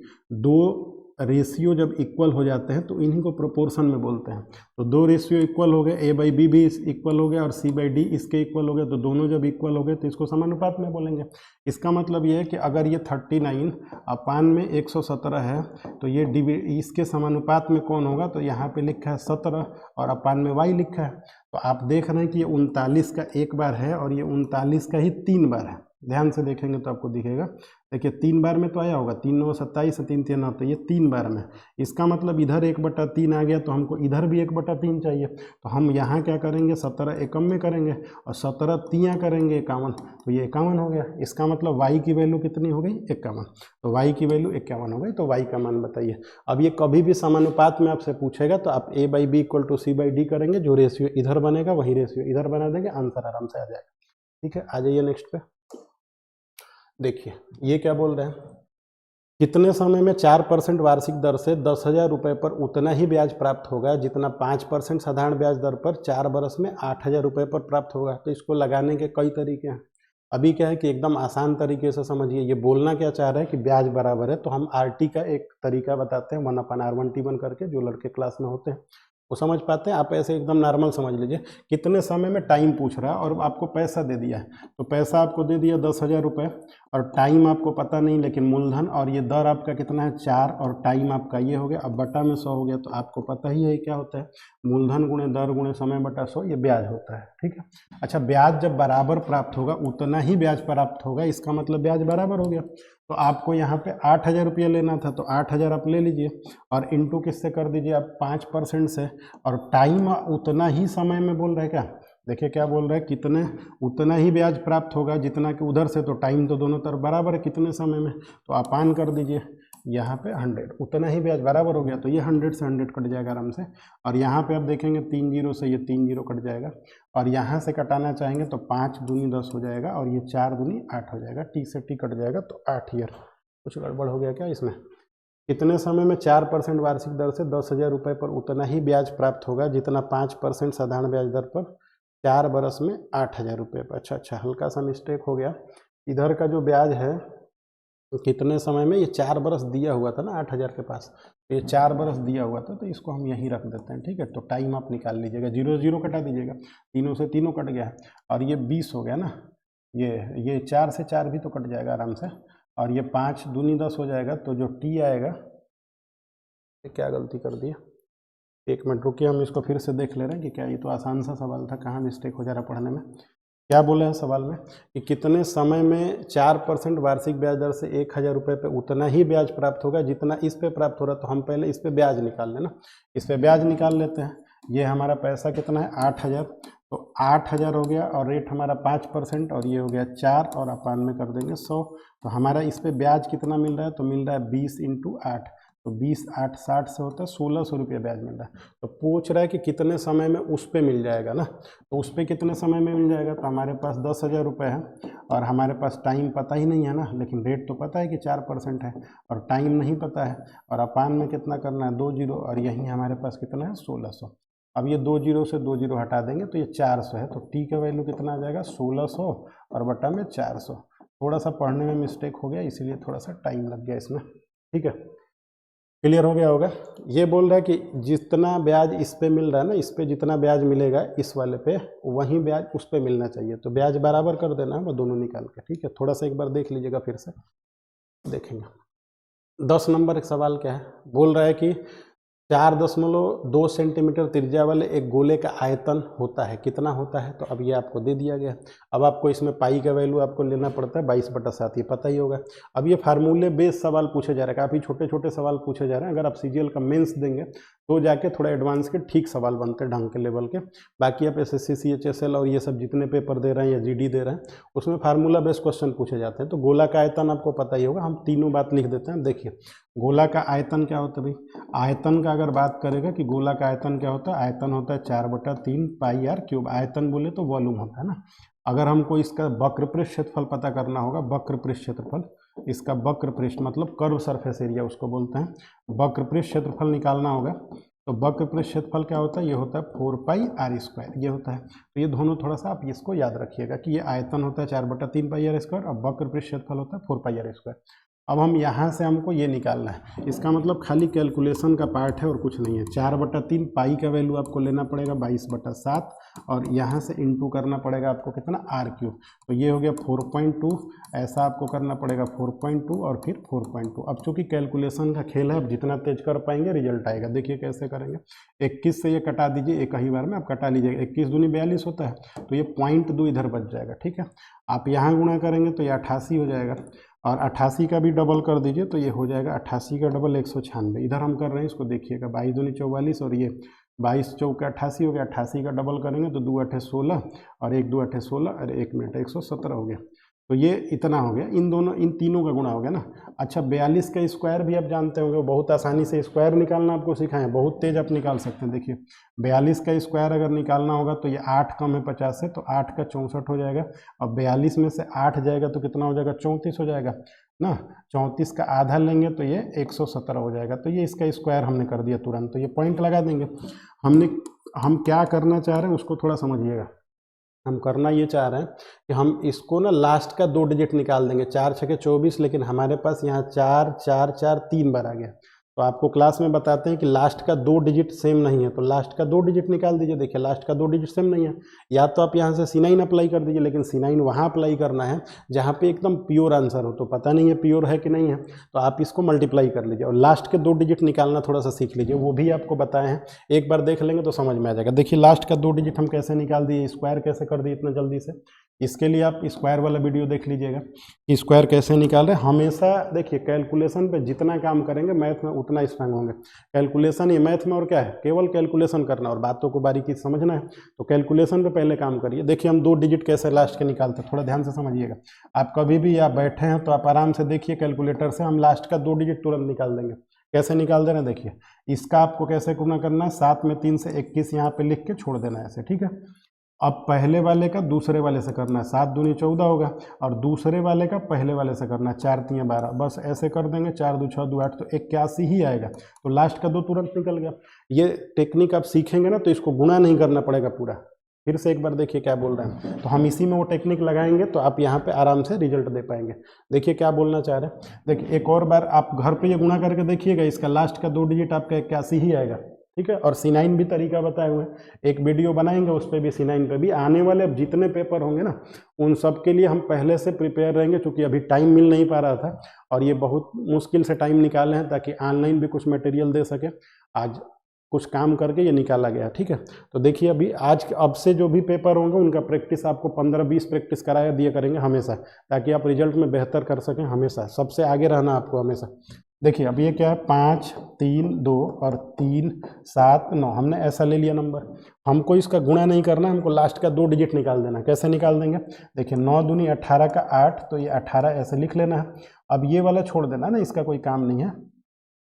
2 रेशियो जब इक्वल हो जाते हैं तो इन्हीं को प्रोपोर्शन में बोलते हैं। तो 2 रेशियो इक्वल हो गए, a/b भी इक्वल हो गया और c/d इसके इक्वल हो गए, तो दोनों जब इक्वल हो गए तो इसको समानुपात में बोलेंगे। इसका मतलब ये है कि अगर ये 39 अपान में 117 है तो ये इसके समानुपात में कौन होगा? तो यहाँ पे लिखा है 17 और अपान में y लिखा है। तो आप देख रहे हैं कि ये 39 का एक बार है और ये 39 का ही 3 बार है। ध्यान से देखेंगे तो आपको दिखेगा। देखिए 3 बार में तो आया होगा, 3 9 27 3 3 9, तो ये 3 बार में। इसका मतलब इधर 1/3 आ गया, तो हमको इधर भी 1/3 चाहिए। तो हम यहाँ क्या करेंगे? 17 एकम में करेंगे और 17 तियाँ करेंगे 51, तो ये 51 हो गया। इसका मतलब y की वैल्यू कितनी हो गई? 51। तो y की वैल्यू 51 हो गई। तो y का मान बताइए। अब ये कभी भी समानुपात में आपसे पूछेगा तो आप a/b इक्वल टू c/d करेंगे, जो रेशियो इधर बनेगा वही रेशियो इधर बना देंगे, आंसर आराम से आ जाएगा। ठीक है, आ जाइए नेक्स्ट पे। देखिए ये क्या बोल रहे हैं। कितने समय में 4% वार्षिक दर से 10,000 रुपये पर उतना ही ब्याज प्राप्त होगा जितना 5% साधारण ब्याज दर पर 4 बरस में 8,000 रुपये पर प्राप्त होगा? तो इसको लगाने के कई तरीके हैं। अभी क्या है कि एकदम आसान तरीके से समझिए। ये बोलना क्या चाह रहा है कि ब्याज बराबर है, तो हम RT का एक तरीका बताते हैं 1/R1T1 करके, जो लड़के क्लास में होते हैं वो समझ पाते हैं। आप ऐसे एकदम नॉर्मल समझ लीजिए। कितने समय में टाइम पूछ रहा है और आपको पैसा दे दिया है, तो पैसा आपको दे दिया 10,000 रुपये और टाइम आपको पता नहीं, लेकिन मूलधन और ये दर आपका कितना है? 4 और टाइम आपका ये हो गया। अब बटा में 100 हो गया। तो आपको पता ही है क्या होता है? मूलधन गुणे दर गुणे समय बटा 100, ये ब्याज होता है। ठीक है, अच्छा ब्याज जब बराबर प्राप्त होगा उतना ही ब्याज प्राप्त होगा, इसका मतलब ब्याज बराबर हो गया। तो आपको यहाँ पे 8,000 रुपये लेना था, तो 8,000 आप ले लीजिए और इनटू किससे कर दीजिए आप? 5% से। और टाइम उतना ही समय में बोल रहे हैं क्या? देखिए क्या बोल रहे हैं, कितने उतना ही ब्याज प्राप्त होगा जितना कि उधर से, तो टाइम तो दोनों तरफ बराबर है, कितने समय में? तो अपान कर दीजिए यहाँ पे 100, उतना ही ब्याज बराबर हो गया। तो ये 100 से 100 कट जाएगा आराम से। और यहाँ पे आप देखेंगे 3 जीरो से ये 3 जीरो कट जाएगा। और यहाँ से कटाना चाहेंगे तो 5 दूनी 10 हो जाएगा और ये 4 दूनी 8 हो जाएगा। टी से टी कट जाएगा, तो 8 ईयर। कुछ गड़बड़ हो गया क्या इसमें? कितने समय में 4% वार्षिक दर से 10,000 रुपये पर उतना ही ब्याज प्राप्त होगा जितना 5% साधारण ब्याज दर पर 4 बरस में 8,000 रुपये पर। अच्छा, हल्का सा मिस्टेक हो गया। इधर का जो ब्याज है तो कितने समय में, ये 4 बरस दिया हुआ था ना 8,000 के पास, तो ये 4 बरस दिया हुआ था, तो इसको हम यहीं रख देते हैं। ठीक है, तो टाइम आप निकाल लीजिएगा, 0 0 कटा दीजिएगा, तीनों से तीनों कट गया और ये 20 हो गया ना। ये 4 से 4 भी तो कट जाएगा आराम से। और ये 5 दूनी 10 हो जाएगा। तो जो टी आएगा, ये क्या गलती कर दिया, एक मिनट रुकिए, हम इसको फिर से देख ले रहे हैं कि क्या ये तो आसान सा सवाल था, कहाँ मिस्टेक हो जा रहा पढ़ने में। क्या बोले हैं सवाल में कि कितने समय में 4% वार्षिक ब्याज दर से 1000 रुपये पे उतना ही ब्याज प्राप्त होगा जितना इस पे प्राप्त हो रहा है। तो हम पहले इस पे ब्याज निकाल लेना, इस पे ब्याज निकाल लेते हैं। ये हमारा पैसा कितना है 8000, तो 8000 हो गया और रेट हमारा 5% और ये हो गया 4 और अपान में कर देंगे 100। तो हमारा इस पे ब्याज कितना मिल रहा है, तो मिल रहा है 20 × 8, तो 20 8 60 से होता है 1600 रुपये ब्याज मिल रहा है। तो पूछ रहा है कि कितने समय में उस पे मिल जाएगा ना, तो उस पे कितने समय में मिल जाएगा। तो हमारे पास 10,000 रुपये है और हमारे पास टाइम पता ही नहीं है ना, लेकिन रेट तो पता है कि 4% है और टाइम नहीं पता है, और अपान में कितना करना है 2 जीरो, और यहीं हमारे पास कितना है 1600। अब ये 2 जीरो से 2 जीरो हटा देंगे तो ये 400 है, तो टी का वैल्यू कितना आ जाएगा 1600 और बटा में 400। थोड़ा सा पढ़ने में मिस्टेक हो गया, इसीलिए थोड़ा सा टाइम लग गया इसमें, ठीक है। क्लियर हो गया होगा। ये बोल रहा है कि जितना ब्याज इस पे मिल रहा है ना, इस पे जितना ब्याज मिलेगा इस वाले पे, वही ब्याज उस पे मिलना चाहिए। तो ब्याज बराबर कर देना है वो दोनों निकाल के, ठीक है। थोड़ा सा एक बार देख लीजिएगा, फिर से देखेंगे। 10 नंबर एक सवाल क्या है, बोल रहा है कि 4.2 सेंटीमीटर त्रिज्या वाले एक गोले का आयतन होता है, कितना होता है। तो अब ये आपको दे दिया गया। अब आपको इसमें पाई का वैल्यू आपको लेना पड़ता है 22/7, ये पता ही होगा। अब ये फार्मूले बेस सवाल पूछे जा रहे हैं, काफ़ी छोटे छोटे सवाल पूछे जा रहे हैं। अगर आप सीजीएल का मेंस देंगे तो जाके थोड़ा एडवांस के ठीक सवाल बनते हैं, ढंग के लेवल के। बाकी आप एसएससी सीएचएसएल और ये सब जितने पेपर दे रहे हैं या जीडी दे रहे हैं, उसमें फार्मूला बेस्ड क्वेश्चन पूछे जाते हैं। तो गोला का आयतन आपको पता ही होगा, हम तीनों बात लिख देते हैं। देखिए गोला का आयतन क्या होता है भाई, आयतन का अगर बात करेगा कि गोला का आयतन क्या होता है, आयतन होता है 4/3 पाई आर क्यूब। आयतन बोले तो वॉल्यूम होता है ना। अगर हमको इसका वक्र पृष्ठ क्षेत्रफल पता करना होगा, वक्र पृष्ठ क्षेत्रफल, इसका वक्र पृष्ठ मतलब कर्व सरफेस एरिया उसको बोलते हैं, वक्र पृष्ठ क्षेत्रफल निकालना होगा। तो वक्र पृष्ठ क्षेत्रफल क्या होता है, ये होता है 4πr², ये होता है। तो ये दोनों थोड़ा सा आप इसको याद रखिएगा कि ये आयतन होता है 4/3 πr² और वक्र पृष्ठ क्षेत्रफल होता है 4πr²। अब हम यहाँ से हमको ये निकालना है, इसका मतलब खाली कैलकुलेशन का पार्ट है और कुछ नहीं है। 4/3 पाई का वैल्यू आपको लेना पड़ेगा 22/7 और यहाँ से इंटू करना पड़ेगा आपको कितना r³। तो ये हो गया 4.2, ऐसा आपको करना पड़ेगा 4.2 और फिर 4.2। अब चूंकि कैलकुलेशन का खेल है, अब जितना तेज कर पाएंगे रिजल्ट आएगा। देखिए कैसे करेंगे, 21 से ये कटा दीजिए, एक ही बार में आप कटा लीजिएगा। 21 दूनी 42 होता है, तो ये 0.2 इधर बच जाएगा, ठीक है। आप यहाँ गुणा करेंगे तो ये 88 हो जाएगा और 88 का भी डबल कर दीजिए तो ये हो जाएगा 88 का डबल 196। इधर हम कर रहे हैं इसको, देखिएगा 22 दूनी 44 और ये 22 चौके 88 हो गया। 88 का डबल करेंगे तो 2 8 16 और 1 2 8 16 और 1 मिनट 117 हो गया। तो ये इतना हो गया, इन तीनों का गुणा हो गया ना। अच्छा 42 का स्क्वायर भी आप जानते होंगे, बहुत आसानी से स्क्वायर निकालना आपको सिखाएं, बहुत तेज आप निकाल सकते हैं। देखिए 42 का स्क्वायर अगर निकालना होगा तो ये 8 कम है 50 से, तो 8 का 64 हो जाएगा। और 42 में से 8 जाएगा तो कितना हो जाएगा, 34 हो जाएगा ना। 34 का आधा लेंगे तो ये 117 हो जाएगा। तो ये इसका स्क्वायर हमने कर दिया तुरंत, तो ये पॉइंट लगा देंगे। हम क्या करना चाह रहे हैं उसको थोड़ा समझिएगा। हम करना ये चाह रहे हैं कि हम इसको ना लास्ट का 2 डिजिट निकाल देंगे, 4 छके 24, लेकिन हमारे पास यहाँ 4 4 4 3 बार आ गया। तो आपको क्लास में बताते हैं कि लास्ट का 2 डिजिट सेम नहीं है, तो लास्ट का 2 डिजिट निकाल दीजिए। देखिए लास्ट का 2 डिजिट सेम नहीं है, या तो आप यहाँ से C9 अप्लाई कर दीजिए, लेकिन C9 वहाँ अप्लाई करना है जहाँ पे एकदम प्योर आंसर हो। तो पता नहीं है प्योर है कि नहीं है, तो आप इसको मल्टीप्लाई कर लीजिए और लास्ट के 2 डिजिट निकालना थोड़ा सा सीख लीजिए, वो भी आपको बताए हैं। एक बार देख लेंगे तो समझ में आ जाएगा। देखिए लास्ट का 2 डिजिट हम कैसे निकाल दिए, स्क्वायर कैसे कर दिए इतना जल्दी से। इसके लिए आप स्क्वायर वाला वीडियो देख लीजिएगा कि स्क्वायर कैसे निकाल रहे हैं। हमेशा देखिए कैलकुलेशन पे जितना काम करेंगे मैथ में उतना स्ट्रांग होंगे। कैलकुलेशन ये मैथ में और क्या है, केवल कैलकुलेशन करना और बातों को बारीकी से समझना है। तो कैलकुलेशन पे पहले काम करिए। देखिए हम 2 डिजिट कैसे लास्ट के निकालते हैं, थोड़ा ध्यान से समझिएगा। आप कभी भी आप बैठे हैं तो आप आराम से देखिए कैलकुलेटर से, हम लास्ट का 2 डिजिट तुरंत निकाल देंगे। कैसे निकाल दे रहे हैं देखिए, इसका आपको कैसे गुणा करना है, 7 में 3 से 21 यहाँ पे लिख के छोड़ देना है ऐसे, ठीक है। अब पहले वाले का दूसरे वाले से करना है, 7 दूनी 14 होगा, और दूसरे वाले का पहले वाले से करना है, 4 3 12, बस ऐसे कर देंगे। 4 2 6 2 8, तो 81 ही आएगा। तो लास्ट का 2 तुरंत निकल गया। ये टेक्निक आप सीखेंगे ना तो इसको गुणा नहीं करना पड़ेगा पूरा। फिर से एक बार देखिए क्या बोल रहे हैं, तो हम इसी में वो टेक्निक लगाएंगे तो आप यहाँ पे आराम से रिजल्ट दे पाएंगे। देखिए क्या बोलना चाह रहे हैं, देखिए एक और बार आप घर पे ये गुणा करके देखिएगा, इसका लास्ट का 2 डिजिट आपका 81 ही आएगा, ठीक है। और C9 भी तरीका बताए हुए हैं, एक वीडियो बनाएंगे उस पर भी, C9 पे भी। आने वाले अब जितने पेपर होंगे ना उन सब के लिए हम पहले से प्रिपेयर रहेंगे, क्योंकि अभी टाइम मिल नहीं पा रहा था और ये बहुत मुश्किल से टाइम निकाले हैं ताकि ऑनलाइन भी कुछ मटेरियल दे सके। आज कुछ काम करके ये निकाला गया। ठीक है, तो देखिए अभी आज अब से जो भी पेपर होंगे उनका प्रैक्टिस आपको 15-20 प्रैक्टिस कराया दिया करेंगे हमेशा, ताकि आप रिजल्ट में बेहतर कर सकें। हमेशा सबसे आगे रहना आपको हमेशा। देखिए अब ये क्या है, 5 3 2 और 3 7 9, हमने ऐसा ले लिया नंबर। हमको इसका गुणा नहीं करना, हमको लास्ट का 2 डिजिट निकाल देना। कैसे निकाल देंगे, देखिए 9 दूनी 18 का 8, तो ये 18 ऐसे लिख लेना है। अब ये वाला छोड़ देना ना, इसका कोई काम नहीं है,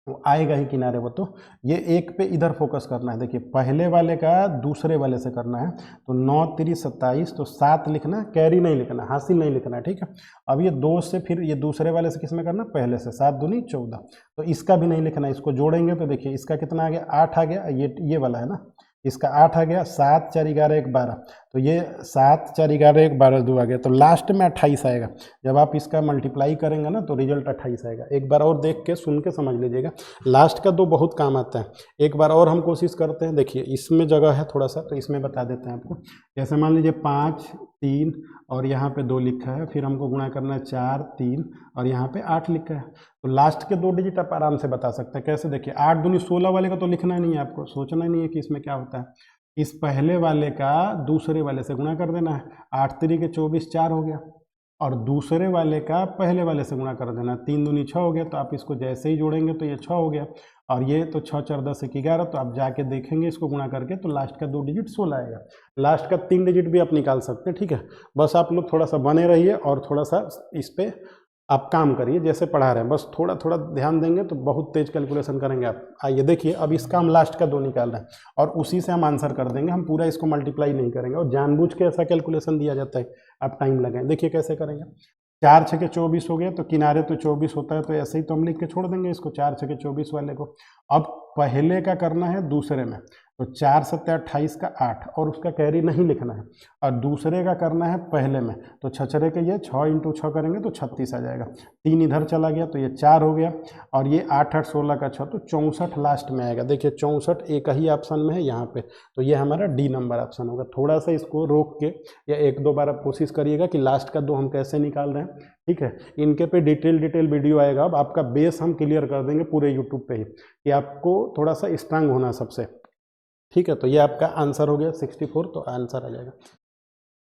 वो आएगा ही किनारे वो। तो ये एक पे इधर फोकस करना है। देखिए पहले वाले का दूसरे वाले से करना है, तो 9 3 27, तो 7 लिखना, कैरी नहीं लिखना, हासिल नहीं लिखना। ठीक है, अब ये 2 से फिर ये दूसरे वाले से किस में करना, पहले से, 7 दूनी 14, तो इसका भी नहीं लिखना। इसको जोड़ेंगे तो देखिए इसका कितना आ गया, 8 आ गया। ये वाला है ना, इसका 8 आ गया। 7 4 11 1 12, तो ये 7 4 11 1 12 2 आ गया, तो लास्ट में 28 आएगा। जब आप इसका मल्टीप्लाई करेंगे ना तो रिजल्ट 28 आएगा। एक बार और देख के सुन के समझ लीजिएगा, लास्ट का 2 बहुत काम आता है। एक बार और हम कोशिश करते हैं, देखिए इसमें जगह है थोड़ा सा, तो इसमें बता देते हैं आपको। जैसे मान लीजिए 5 3 और यहाँ पे 2 लिखा है, फिर हमको गुणा करना है 4 3 और यहाँ पे 8 लिखा है, तो लास्ट के 2 डिजिट आप आराम से बता सकते हैं। कैसे, देखिए 8 दूनी 16 वाले का तो लिखना नहीं है, आपको सोचना नहीं है कि इसमें क्या होता है। इस पहले वाले का दूसरे वाले से गुणा कर देना है, 8 3 के 24 4 हो गया, और दूसरे वाले का पहले वाले से गुणा कर देना, 3 दूनी 6 हो गया। तो आप इसको जैसे ही जोड़ेंगे तो ये 6 हो गया, और ये तो 6 4 10 1 11, तो आप जाके देखेंगे इसको गुणा करके, तो लास्ट का 2 डिजिट 16 आएगा। लास्ट का 3 डिजिट भी आप निकाल सकते हैं। ठीक है, बस आप लोग थोड़ा सा बने रहिए और थोड़ा सा इस पर आप काम करिए जैसे पढ़ा रहे हैं, बस थोड़ा थोड़ा ध्यान देंगे तो बहुत तेज कैलकुलेशन करेंगे आप। आइए देखिए, अब इसका हम लास्ट का 2 निकाल रहे हैं और उसी से हम आंसर कर देंगे, हम पूरा इसको मल्टीप्लाई नहीं करेंगे। और जानबूझ के ऐसा कैलकुलेशन दिया जाता है, आप टाइम लगाएं। देखिए कैसे करेंगे, 4 6 के 24 हो गया, तो किनारे तो 24 होता है, तो ऐसे ही तो हम लिख के छोड़ देंगे इसको, 4 6 के 24 वाले को। अब पहले का करना है दूसरे में, तो 4 7 28 का 8, और उसका कैरी नहीं लिखना है। और दूसरे का करना है पहले में, तो 6 के ये 6 × 6 करेंगे तो 36 आ जाएगा। 3 इधर चला गया तो ये 4 हो गया, और ये 8 8 16 का 6, तो 64 लास्ट में आएगा। देखिए 64 एक ही ऑप्शन में है यहाँ पे, तो ये हमारा डी नंबर ऑप्शन होगा। थोड़ा सा इसको रोक के या 1-2 बार आप कोशिश करिएगा कि लास्ट का 2 हम कैसे निकाल रहे हैं। ठीक है, इनके पे डिटेल वीडियो आएगा। अब आपका बेस हम क्लियर कर देंगे पूरे यूट्यूब पे ही, कि आपको थोड़ा सा स्ट्रांग होना सबसे। ठीक है, तो ये आपका आंसर हो गया 64, तो आंसर आ जाएगा।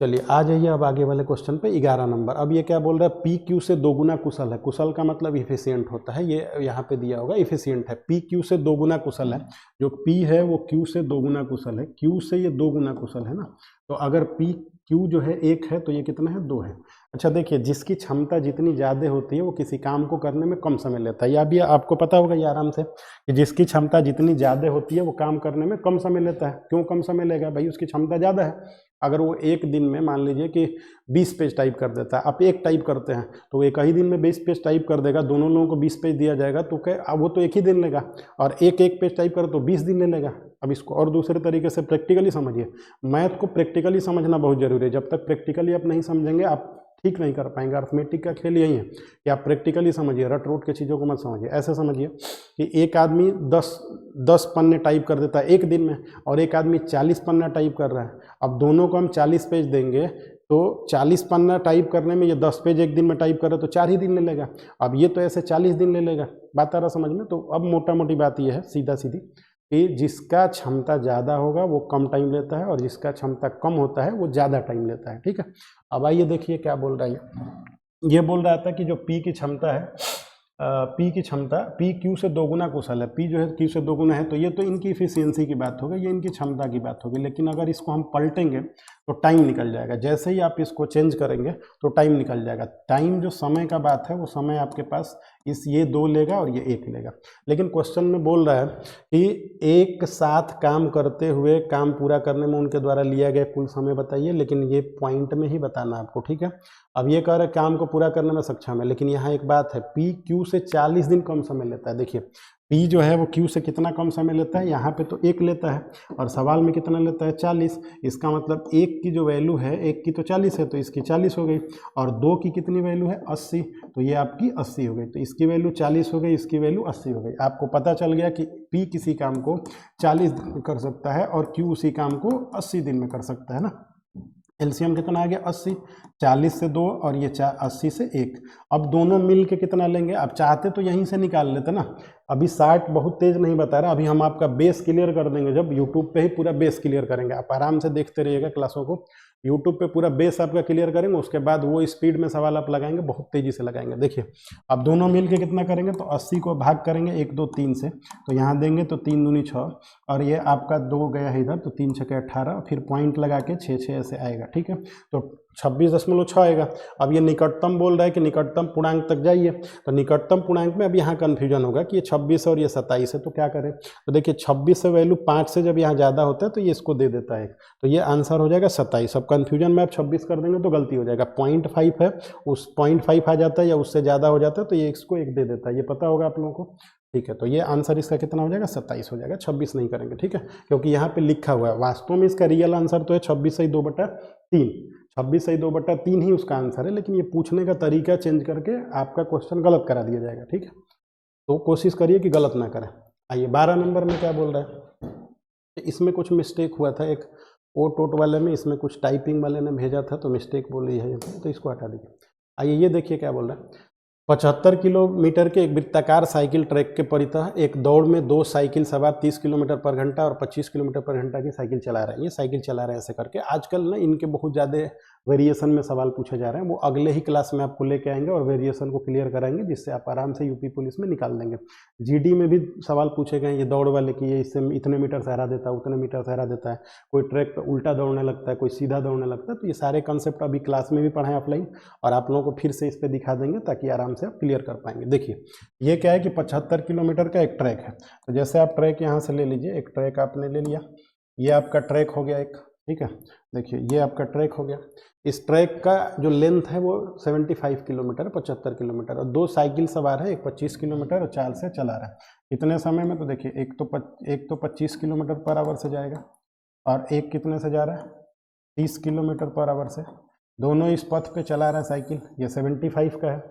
चलिए आ जाइए अब आगे वाले क्वेश्चन पे, 11 नंबर। अब ये क्या बोल रहा है, पी क्यू से दोगुना कुशल है। कुशल का मतलब इफिशियंट होता है, ये यहाँ पे दिया होगा इफिशियंट है। पी क्यू से दोगुना कुशल है, जो पी है वो क्यू से दोगुना कुशल है, क्यू से ये 2 गुना कुशल है ना। तो अगर पी क्यू जो है 1 है तो ये कितना है, 2 है। अच्छा देखिए, जिसकी क्षमता जितनी ज़्यादा होती है वो किसी काम को करने में कम समय लेता है। या भी आपको पता होगा ये आराम से, कि जिसकी क्षमता जितनी ज़्यादा होती है वो काम करने में कम समय लेता है। क्यों कम समय लेगा, भाई उसकी क्षमता ज़्यादा है। अगर वो एक दिन में मान लीजिए कि 20 पेज टाइप कर देता है, आप एक टाइप करते हैं तो वो एक ही दिन में 20 पेज टाइप कर देगा, दोनों लोगों को 20 पेज दिया जाएगा, तो क्या वो तो एक ही दिन लेगा। और एक पेज टाइप करे तो 20 दिन ले लेगा। अब इसको और दूसरे तरीके से प्रैक्टिकली समझिए। मैथ को प्रैक्टिकली समझना बहुत जरूरी है। जब तक प्रैक्टिकली आप नहीं समझेंगे आप ठीक नहीं कर पाएंगे। अर्थमेटिक का खेल यही है कि आप प्रैक्टिकली समझिए, रट रोट के चीज़ों को मत समझिए। ऐसे समझिए कि एक आदमी 10 पन्ने टाइप कर देता है एक दिन में, और एक आदमी 40 पन्ना टाइप कर रहा है। अब दोनों को हम 40 पेज देंगे, तो 40 पन्ना टाइप करने में ये 10 पेज एक दिन में टाइप करे तो 4 ही दिन ले लेगा। अब ये तो ऐसे 40 दिन ले लेगा। बात आ रहा समझ में। तो अब मोटा मोटी बात ये है, सीधा सीधी, कि जिसका क्षमता ज़्यादा होगा वो कम टाइम लेता है, और जिसका क्षमता कम होता है वो ज़्यादा टाइम लेता है। ठीक है, अब आइए देखिए क्या बोल रहा है। ये बोल रहा था कि जो पी की क्षमता है, पी की क्षमता, पी क्यू से 2 गुना कुशल है। पी जो है क्यू से 2 गुना है, तो ये तो इनकी इफिशियंसी की बात होगी, ये इनकी क्षमता की बात होगी। लेकिन अगर इसको हम पलटेंगे तो टाइम निकल जाएगा। जैसे ही आप इसको चेंज करेंगे तो टाइम निकल जाएगा। टाइम जो समय का बात है, वो समय आपके पास ये 2 लेगा और ये 1 लेगा। लेकिन क्वेश्चन में बोल रहा है कि एक साथ काम करते हुए काम पूरा करने में उनके द्वारा लिया गया कुल समय बताइए। लेकिन ये पॉइंट में ही बताना आपको। ठीक है, अब ये कह रहे हैं काम को पूरा करने में सक्षम है, लेकिन यहाँ एक बात है, पी क्यू से 40 दिन कम समय लेता है। देखिए पी जो है वो क्यू से कितना कम समय लेता है, यहाँ पे तो 1 लेता है, और सवाल में कितना लेता है, 40। इसका मतलब 1 की जो वैल्यू है, 1 की तो 40 है, तो इसकी 40 हो गई, और 2 की कितनी वैल्यू है, 80, तो ये आपकी 80 हो गई। तो इसकी वैल्यू 40 हो गई, इसकी वैल्यू 80 हो गई। आपको पता चल गया कि पी किसी काम को 40 दिन में कर सकता है और क्यू उसी काम को 80 दिन में कर सकता है ना। एलसीएम कितना आ गया 80, 40 से 2 और ये 80 से 1। अब दोनों मिल के कितना लेंगे, आप चाहते तो यहीं से निकाल लेते ना। अभी 60 बहुत तेज नहीं बता रहा, अभी हम आपका बेस क्लियर कर देंगे, जब यूट्यूब पे ही पूरा बेस क्लियर करेंगे। आप आराम से देखते रहिएगा क्लासों को, यूट्यूब पे पूरा बेस आपका क्लियर करेंगे, उसके बाद वो स्पीड में सवाल आप लगाएंगे, बहुत तेजी से लगाएंगे। देखिए अब दोनों मिल के कितना करेंगे, तो 80 को भाग करेंगे 1 2 3 से, तो यहाँ देंगे तो 3 दूनी 6, और ये आपका 2 गया है इधर, तो 3 6 18, फिर पॉइंट लगा के 6 6 ऐसे आएगा। ठीक है, तो 26.6 आएगा। अब ये निकटतम बोल रहा है कि निकटतम पूर्णांक तक जाइए, तो निकटतम पूर्णांक में अब यहाँ कन्फ्यूजन होगा कि ये 26 और ये 27 है, तो क्या करें। तो देखिए 26 से वैल्यू 5 से जब यहाँ ज़्यादा होता है तो ये इसको दे देता है, तो ये आंसर हो जाएगा 27। अब कन्फ्यूजन में आप 26 कर देंगे तो गलती हो जाएगा, 0.5 है, उस 0.5 आ जाता है या उससे ज़्यादा हो जाता है तो ये इसको 1 दे देता है, ये पता होगा आप लोगों को। ठीक है, तो ये आंसर इसका कितना हो जाएगा, 27 हो जाएगा, 26 नहीं करेंगे। ठीक है, क्योंकि यहाँ पे लिखा हुआ है, वास्तव में इसका रियल आंसर तो है 26/2/3, 26/2/3 ही उसका आंसर है, लेकिन ये पूछने का तरीका चेंज करके आपका क्वेश्चन गलत करा दिया जाएगा। ठीक है, तो कोशिश करिए कि गलत ना करें। आइए 12 नंबर में क्या बोल रहा है, इसमें कुछ मिस्टेक हुआ था, एक ओ टोट वाले में, इसमें कुछ टाइपिंग वाले ने भेजा था तो मिस्टेक बोली है, तो इसको हटा दीजिए। आइए ये देखिए क्या बोल रहा है, 75 किलोमीटर के एक वृत्ताकार साइकिल ट्रैक के परितः एक दौड़ में 2 साइकिल सवार 30 किलोमीटर पर घंटा और 25 किलोमीटर पर घंटा की साइकिल चला रहे हैं। ये साइकिल चला रहे हैं ऐसे करके। आजकल ना इनके बहुत ज़्यादा वेरिएशन में सवाल पूछे जा रहे हैं, वो अगले ही क्लास में आपको लेके आएंगे और वेरिएशन को क्लियर कराएंगे, जिससे आप आराम से यूपी पुलिस में निकाल देंगे। जीडी में भी सवाल पूछे गए ये दौड़ वाले कि ये इससे इतने मीटर सहारा देता है, उतने मीटर सहारा देता है, कोई ट्रैक पर उल्टा दौड़ने लगता है, कोई सीधा दौड़ने लगता है। तो ये सारे कंसेप्ट अभी क्लास में भी पढ़ाएं ऑफलाइन, और आप लोगों को फिर से इस पर दिखा देंगे ताकि आराम से आप क्लियर कर पाएंगे। देखिए ये क्या है कि 75 किलोमीटर का एक ट्रैक है, तो जैसे आप ट्रैक यहाँ से ले लीजिए, एक ट्रैक आपने ले लिया, ये आपका ट्रैक हो गया एक। ठीक है, देखिए ये आपका ट्रैक हो गया। इस ट्रैक का जो लेंथ है वो 75 किलोमीटर, 75 किलोमीटर, और 2 साइकिल सवार है, एक 25 किलोमीटर और चाल से चला रहा है। कितने समय में, तो देखिए एक तो 25 किलोमीटर पर आवर से जाएगा, और एक कितने से जा रहा है, 30 किलोमीटर पर आवर से। दोनों इस पथ पे चला रहा है साइकिल, ये 75 का है।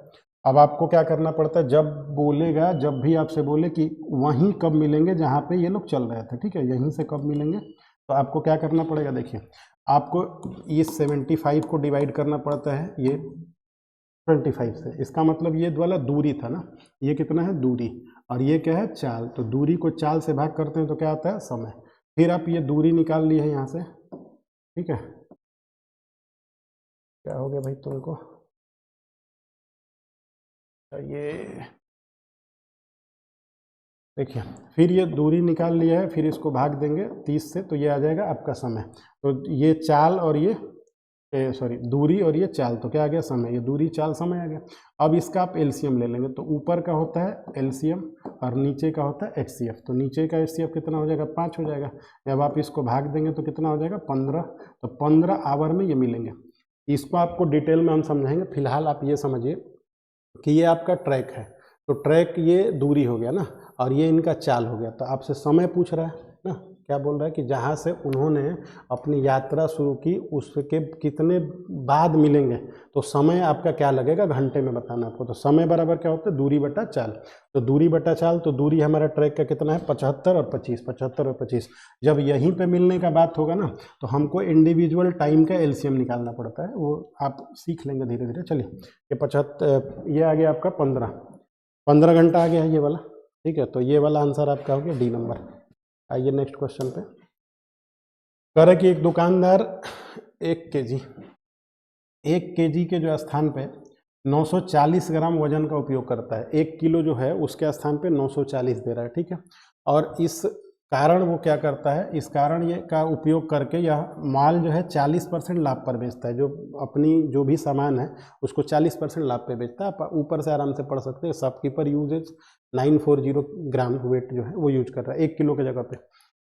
अब आपको क्या करना पड़ता है, जब बोलेगा, जब भी आपसे बोले कि वहीं कब मिलेंगे जहाँ पे ये लोग चल रहे थे, ठीक है, यहीं से कब मिलेंगे, तो आपको क्या करना पड़ेगा। देखिए आपको इस 75 को डिवाइड करना पड़ता है ये 25 से, इसका मतलब ये वाला दूरी था ना, ये कितना है दूरी, और ये क्या है चाल, तो दूरी को चाल से भाग करते हैं तो क्या आता है समय। फिर आप ये दूरी निकाल ली है यहाँ से। ठीक है, क्या हो गया भाई तुमको, ये देखिए, फिर ये दूरी निकाल लिया है, फिर इसको भाग देंगे 30 से, तो ये आ जाएगा आपका समय। तो ये चाल और ये सॉरी दूरी और ये चाल, तो क्या आ गया समय, ये दूरी चाल समय आ गया। अब इसका आप एलसीएम ले लेंगे, तो ऊपर का होता है एलसीएम और नीचे का होता है एचसीएफ, तो नीचे का एचसीएफ कितना हो जाएगा 5 हो जाएगा। जब आप इसको भाग देंगे तो कितना हो जाएगा 15, तो 15 आवर में ये मिलेंगे। इसको आपको डिटेल में हम समझाएंगे, फिलहाल आप ये समझिए कि ये आपका ट्रैक है, तो ट्रैक ये दूरी हो गया ना, और ये इनका चाल हो गया। तो आपसे समय पूछ रहा है ना, क्या बोल रहा है कि जहाँ से उन्होंने अपनी यात्रा शुरू की उसके कितने बाद मिलेंगे, तो समय आपका क्या लगेगा, घंटे में बताना आपको। तो समय बराबर क्या होता है दूरी बटा चाल, तो दूरी बटा चाल, तो दूरी हमारा ट्रैक का कितना है 75 और 25, 75 और 25। जब यहीं पे मिलने का बात होगा ना, तो हमको इंडिविजुअल टाइम का एलसीएम निकालना पड़ता है, वो आप सीख लेंगे धीरे धीरे। चलिए ये 75, ये आ गया आपका 15 घंटा आ गया है ये वाला। ठीक है, तो ये वाला आंसर आपका हो गया डी नंबर। आइए नेक्स्ट क्वेश्चन पे। कह रहा है कि एक दुकानदार 1 केजी के जो स्थान पे 940 ग्राम वजन का उपयोग करता है, 1 किलो जो है उसके स्थान पे 940 दे रहा है। ठीक है, और इस कारण वो क्या करता है, इस कारण ये का उपयोग करके यह माल जो है 40% लाभ पर बेचता है, जो अपनी जो भी सामान है उसको 40% लाभ पे बेचता है। आप ऊपर से आराम से पढ़ सकते हैं, शॉपकीपर यूजेज 940 ग्राम वेट जो है वो यूज कर रहा है 1 किलो के जगह पे,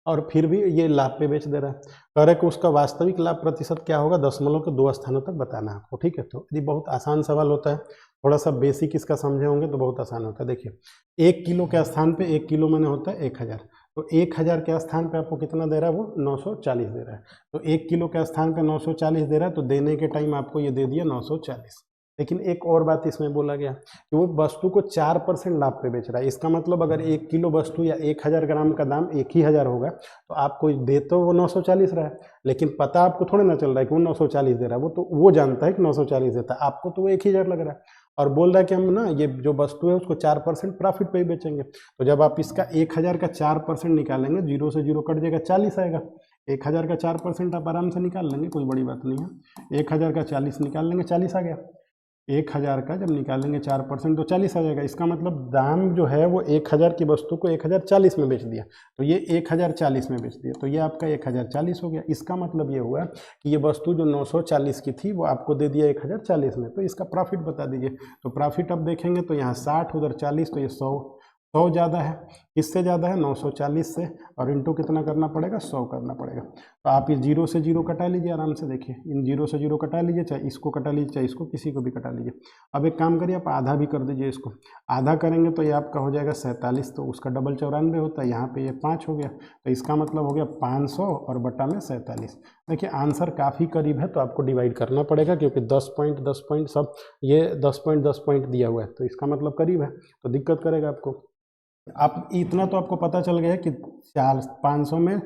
और फिर भी ये लाभ पे बेच दे रहा है। कह रहे कि उसका वास्तविक लाभ प्रतिशत क्या होगा, दशमलव के 2 स्थानों तक बताना है आपको। ठीक है, तो ये बहुत आसान सवाल होता है, थोड़ा सा बेसिक इसका समझे होंगे तो बहुत आसान होता है। देखिए 1 किलो के स्थान पे 1 किलो मैंने होता है 1000, तो 1000 के स्थान पे आपको कितना दे रहा है, वो 940 दे रहा है। तो 1 किलो के स्थान पे 940 दे रहा है, तो देने के टाइम आपको ये दे दिया 940। लेकिन एक और बात इसमें बोला गया कि वो वस्तु को 4% लाभ पे बेच रहा है। इसका मतलब अगर 1 किलो वस्तु या 1000 ग्राम का दाम 1000 होगा तो आपको दे तो वो 940 रहा है, लेकिन पता आपको थोड़ा ना चल रहा है कि वो 940 दे रहा है। वो तो वो जानता है कि 940 देता है, आपको तो वो 1000 लग रहा है और बोल रहा है कि हम ना ये जो वस्तु है उसको 4% प्रॉफिट पे ही बेचेंगे। तो जब आप इसका 1000 का 4% निकालेंगे, जीरो से जीरो कट जाएगा, 40 आएगा। 1000 का 4% आप आराम से निकाल लेंगे, कोई बड़ी बात नहीं है। 1000 का 40 निकाल लेंगे, 40 आ गया। 1000 का जब निकालेंगे 4% तो 40 आ जाएगा। इसका मतलब दाम जो है वो 1000 की वस्तु को 1040 में बेच दिया, तो ये 1040 में बेच दिया, तो ये आपका 1040 हो गया। इसका मतलब ये हुआ कि ये वस्तु जो 940 की थी वो आपको दे दिया 1040 में, तो इसका प्रॉफिट बता दीजिए। तो प्रॉफिट अब देखेंगे तो यहाँ 60 उधर 40, तो ये 100 ज़्यादा है। किससे ज़्यादा है? 940 से, और इंटू कितना करना पड़ेगा? 100 करना पड़ेगा। तो आप ये जीरो से जीरो कटा लीजिए आराम से, देखिए इन जीरो से जीरो कटा लीजिए, चाहे इसको कटा लीजिए चाहे इसको, किसी को भी कटा लीजिए। अब एक काम करिए, आप आधा भी कर दीजिए इसको। आधा करेंगे तो ये आपका हो जाएगा 47, तो उसका डबल 94 होता है, यहाँ पे ये 5 हो गया, तो इसका मतलब हो गया 500 और बटा में 47। देखिए आंसर काफ़ी करीब है, तो आपको डिवाइड करना पड़ेगा क्योंकि 10 पॉइंट 10 पॉइंट सब ये 10 पॉइंट 10 पॉइंट दिया हुआ है, तो इसका मतलब करीब है, तो दिक्कत करेगा आपको। आप इतना तो आपको पता चल गया कि 500 में